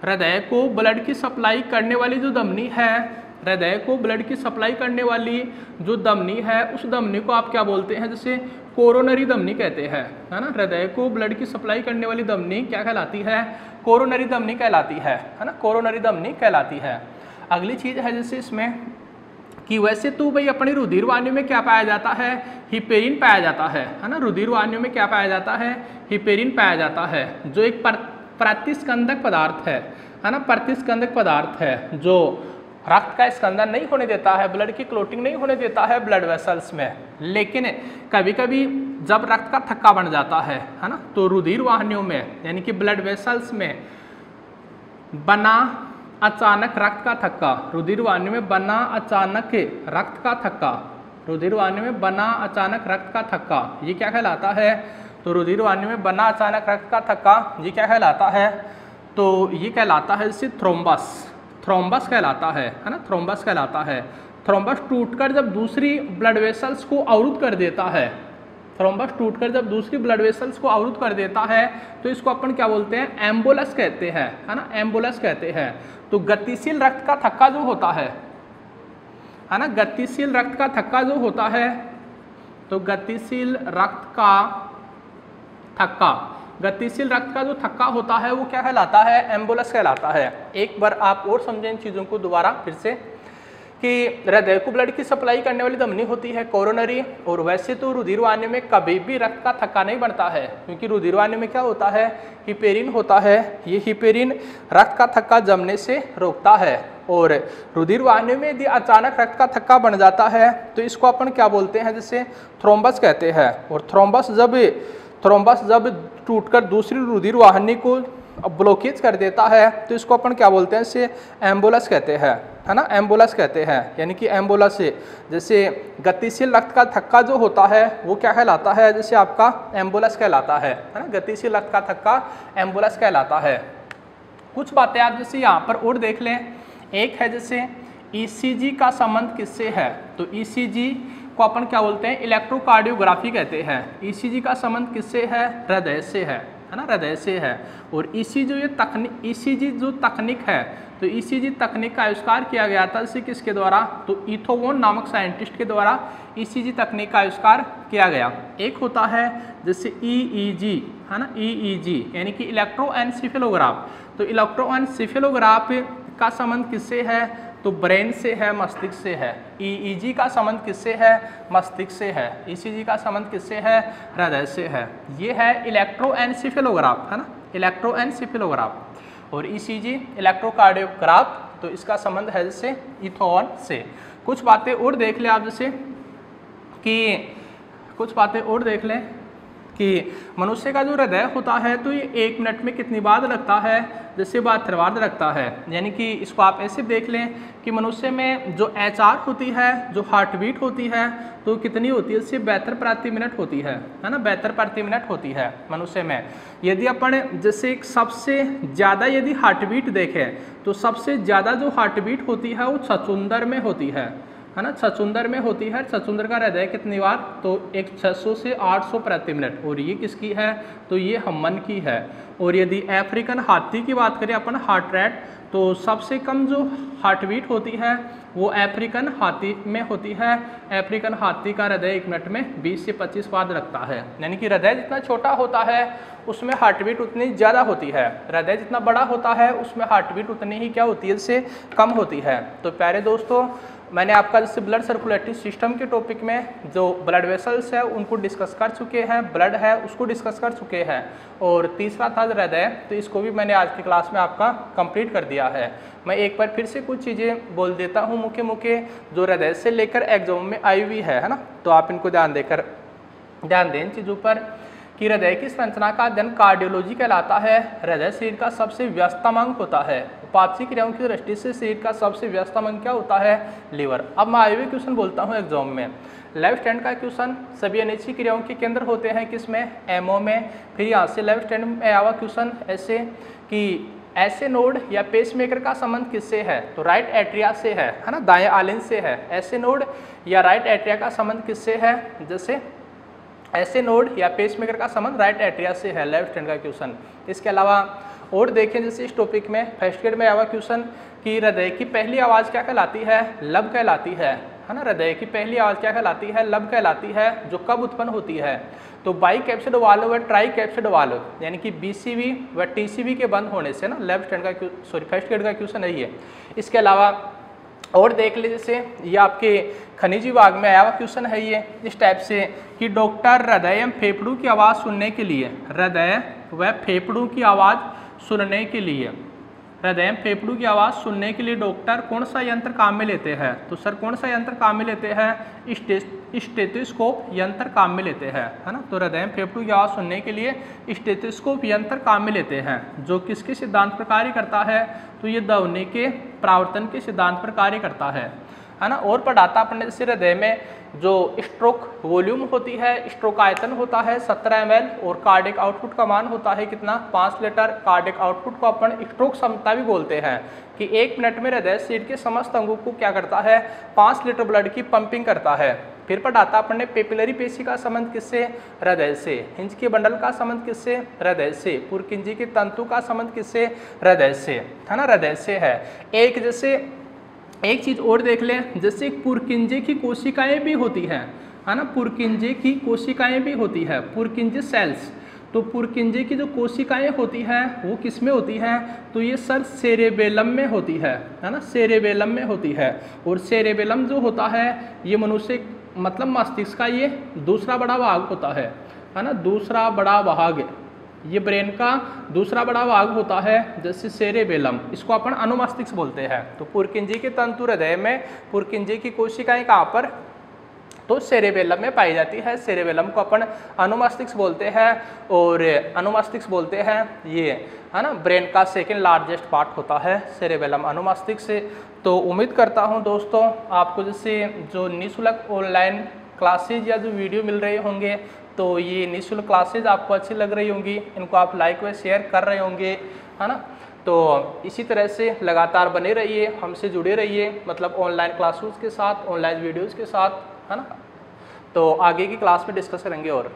हृदय को ब्लड की सप्लाई करने वाली जो धमनी है, हृदय को ब्लड की सप्लाई करने वाली जो धमनी है उस धमनी को आप क्या बोलते हैं, जैसे कोरोनरी धमनी कहते हैं, है ना। हृदय को ब्लड की सप्लाई करने वाली धमनी क्या कहलाती है, कोरोनरी धमनी कहलाती है ना, कोरोनरी धमनी कहलाती है। अगली चीज है जैसे इसमें कि वैसे तो भाई अपनी रुधिर वाहिनी में क्या पाया जाता है, हिपेरिन पाया जाता है ना। रुधिर वाहिनी में क्या पाया जाता है, हिपेरिन पाया जाता है, जो एक प्रतिस्कंदक पदार्थ है ना, प्रतिस्कंदक पदार्थ है जो रक्त का स्कंदन नहीं होने देता है, ब्लड की क्लोटिंग नहीं होने देता है ब्लड वेसल्स में। लेकिन कभी कभी जब रक्त का थक्का बन जाता है ना, तो रुधिर वाहिनियों में यानी कि ब्लड वेसल्स में बना अचानक रक्त का थक्का, रुधिर वाहिनी में बना अचानक रक्त का थक्का, रुधिर वाहिनी में बना अचानक रक्त का थक्का, ये क्या कहलाता है, तो रुधिर वाहिनी में बना अचानक रक्त का थक्का ये क्या कहलाता है, तो ये कहलाता है जैसे थ्रोम्बस, थ्रोम्बस कहलाता है ना, थ्रोम्बस कहलाता है। थ्रोम्बस टूटकर जब दूसरी ब्लड वेसल्स को अवरुद्ध कर देता है, थ्रोम्बस टूटकर जब दूसरी ब्लड वेसल्स को अवरुद्ध कर देता है तो इसको अपन क्या बोलते हैं, एम्बोलस कहते हैं, है ना, एम्बोलस कहते हैं। तो गतिशील रक्त का थक्का जो होता है ना, गतिशील रक्त का थक्का जो होता है, तो गतिशील रक्त का थक्का, गतिशील रक्त का जो थक्का होता है वो क्या कहलाता है, एम्बुलस कहलाता है। एक बार आप और समझें इन चीज़ों को दोबारा फिर से, कि हृदय को ब्लड की सप्लाई करने वाली धमनी होती है कोरोनरी, और वैसे तो रुधिर वाहिनी में कभी भी रक्त का थक्का नहीं बनता है, क्योंकि रुधिर वाहिनी में क्या होता है, हिपेरिन होता है। ये हिपेरिन रक्त का थक्का जमने से रोकता है। और रुधिर वाहिनी में यदि अचानक रक्त का थक्का बन जाता है तो इसको अपन क्या बोलते हैं, जैसे थ्रोम्बस कहते हैं। और थ्रोम्बस जब टूटकर दूसरी रुधिर वाहिनी को ब्लॉकेज कर देता है तो इसको अपन क्या बोलते हैं, इसे एम्बुलस कहते हैं, है ना, एम्बुलस कहते हैं। यानी कि एम्बुलस से जैसे गतिशील रक्त का थक्का जो होता है वो क्या कहलाता है, जैसे आपका एम्बुलस कहलाता है ना, गतिशील रक्त का थक्का एम्बुलस कहलाता है। कुछ बातें आप जैसे यहाँ पर और देख लें। एक है जैसे ईसीजी का संबंध किससे है, तो ईसीजी को अपन क्या बोलते हैं, इलेक्ट्रोकार्डियोग्राफी कहते हैं। ईसीजी का संबंध किससे है, हृदय से है ना, हृदय से है। और ईसीजी जो तकनीक है, तो ईसीजी तकनीक का आविष्कार किया गया था जैसे किसके द्वारा, तो इथोवोन नामक साइंटिस्ट के द्वारा ईसीजी तकनीक का आविष्कार किया गया। एक होता है जैसे ईईजी, है ना, ईईजी यानी कि इलेक्ट्रोएन्सेफेलोग्राफ। तो इलेक्ट्रोएन्सेफेलोग्राफ का संबंध किससे है, तो ब्रेन से है, मस्तिष्क से है। ईईजी का संबंध किससे है, मस्तिष्क से है। ईसीजी का संबंध किससे है, हृदय से है। ये है इलेक्ट्रोएन्सेफेलोग्राफ, है ना, इलेक्ट्रोएन्सेफेलोग्राफ। और ईसीजी इलेक्ट्रोकार्डियोग्राफ, तो इसका संबंध है जैसे इथोन से। कुछ बातें और देख लें आप, जैसे कि कुछ बातें और देख लें कि मनुष्य का जो हृदय होता है तो ये 1 मिनट में कितनी बार लगता है, जैसे 72 बार लगता है। यानी कि इसको आप ऐसे देख लें कि मनुष्य में जो HR होती है, जो हार्ट बीट होती है, तो कितनी होती है, सिर्फ 72 प्रति मिनट होती है ना, 72 प्रति मिनट होती है मनुष्य में। यदि अपन जैसे सबसे ज़्यादा यदि हार्ट बीट देखें तो सबसे ज़्यादा जो हार्ट बीट होती है वो छछूंदर में होती है ना, छछूंदर में होती है। छछूंदर का हृदय कितनी बार, तो एक 600 से 800 प्रति मिनट। और ये किसकी है, तो ये हमन की है। और यदि अफ्रीकन हाथी की बात करें अपन, हार्ट रेट, तो सबसे कम जो हार्ट बीट होती है वो अफ्रीकन हाथी में होती है। अफ्रीकन हाथी का हृदय 1 मिनट में 20 से 25 बार लगता है। यानी कि हृदय जितना छोटा होता है उसमें हार्ट बीट उतनी ज़्यादा होती है, हृदय जितना बड़ा होता है उसमें हार्ट बीट उतनी ही क्या होती है, इससे कम होती है। तो प्यारे दोस्तों, मैंने आपका जैसे ब्लड सर्कुलेटरी सिस्टम के टॉपिक में जो ब्लड वेसल्स है उनको डिस्कस कर चुके हैं, ब्लड है उसको डिस्कस कर चुके हैं, और तीसरा था हृदय, तो इसको भी मैंने आज की क्लास में आपका कंप्लीट कर दिया है। मैं एक बार फिर से कुछ चीज़ें बोल देता हूँ मुख्य जो हृदय से लेकर एग्जाम में आई हुई है ना, तो आप इनको ध्यान दें इन चीज़ों पर कि हृदय की संरचना का अध्ययन कार्डियोलॉजी कहलाता है। हृदय शरीर का सबसे व्यस्तम अंग होता है। उपापचय क्रियाओं की दृष्टि से शरीर का सबसे व्यस्तम अंग क्या होता है, लीवर। अब मैं आयुर्वेद क्वेश्चन बोलता हूँ एग्जाम में। लेफ्ट हैंड का क्वेश्चन, सभी अनिच्छी क्रियाओं के केंद्र होते हैं किसमें, एमओ में। फिर यहाँ से लेफ्ट हैंड में आया क्वेश्चन ऐसे कि ऐसे नोड या पेसमेकर का संबंध किससे है, तो राइट एट्रिया से है ना, दाएं आलिन से है। ऐसे नोड या राइट एट्रिया का संबंध किससे है, जैसे ऐसे नोड या पेसमेकर का संबंध राइट एट्रिया से है, लेफ्ट हैंड का क्वेश्चन। इसके अलावा और देखें जैसे इस टॉपिक में फर्स्ट ग्रेड में आया क्वेश्चन कि हृदय की पहली आवाज़ क्या कहलाती है, लब कहलाती है ना। हृदय की पहली आवाज़ क्या कहलाती है, लब कहलाती है, जो कब उत्पन्न होती है, तो बाई कैप्सिड वाल्व व ट्राई कैप्सिड वाल्व यानी कि BCV व TCV के बंद होने से ना, लेफ्ट हैंड का फर्स्ट ग्रेड का क्वेश्चन है ये। इसके अलावा और देख लीजिए जैसे ये आपके खनिज विभाग में आया हुआ क्वेश्चन है ये इस टाइप से कि डॉक्टर हृदय एवं फेफड़ों की आवाज़ सुनने के लिए, हृदय व फेफड़ों की आवाज़ सुनने के लिए, हृदय एवं फेफड़ों की आवाज़ सुनने के लिए डॉक्टर कौन सा यंत्र काम में लेते हैं, तो सर कौन सा यंत्र काम में लेते हैं, स्टेथोस्कोप यंत्र काम में लेते हैं है ना। तो हृदय एवं फेफड़ों की आवाज़ सुनने के लिए स्टेथोस्कोप यंत्र काम में लेते हैं, जो किसके सिद्धांत पर कार्य करता है, तो ये ध्वनि के प्रावर्तन के सिद्धांत पर कार्य करता है ना। और पढ़ाता अपने जैसे हृदय में जो स्ट्रोक वॉल्यूम होती है, स्ट्रोक आयतन होता है 17 ml, और कार्डिक आउटपुट का मान होता है कितना, 5 लीटर। कार्डिक आउटपुट को अपन स्ट्रोक क्षमता भी बोलते हैं कि 1 मिनट में हृदय शरीर के समस्त अंगों को क्या करता है, 5 लीटर ब्लड की पंपिंग करता है। फिर पढ़ाता अपने पेपिलरी पेशी का संबंध किससे, हृदय से। हिंज के बंडल का संबंध किससे, हृदय से। पुरकिंजी के तंतु का संबंध किससे, हृदय से है ना, हृदय से है। एक जैसे एक चीज़ और देख लें, जैसे पुरकिंजे की कोशिकाएं भी होती हैं है ना, पुरकिंजे की कोशिकाएं भी होती है, पुरकिंजे सेल्स। तो पुरकिंजे की जो कोशिकाएं होती हैं वो किस में होती हैं, तो ये सर सेरेबेलम में होती है ना, सेरेबेलम में होती है। और सेरेबेलम जो होता है ये मनुष्य मतलब मस्तिष्क का ये दूसरा बड़ा भाग होता है ना, दूसरा बड़ा भाग, ये ब्रेन का दूसरा बड़ा भाग होता है, जैसे सेरेबेलम, इसको अपन अनुमस्तिष्क बोलते हैं। तो पुरकिंजी के तंतु हृदय में पुरकिंजी की कोशिकाएं कहाँ पर, तो सेरेबेलम में पाई जाती है। सेरेबेलम को अपन अनुमस्तिष्क बोलते हैं, और अनुमस्तिष्क बोलते हैं ये है ना, ब्रेन का सेकंड लार्जेस्ट पार्ट होता है सेरेबेलम अनुमस्तिष्क से। तो उम्मीद करता हूँ दोस्तों आपको जैसे जो निःशुल्क ऑनलाइन क्लासेज या जो वीडियो मिल रहे होंगे, तो ये निःशुल्क क्लासेज आपको अच्छी लग रही होंगी, इनको आप लाइक व शेयर कर रहे होंगे है ना। तो इसी तरह से लगातार बने रहिए, हमसे जुड़े रहिए, मतलब ऑनलाइन क्लासेस के साथ, ऑनलाइन वीडियोज़ के साथ है ना। तो आगे की क्लास में डिस्कस करेंगे और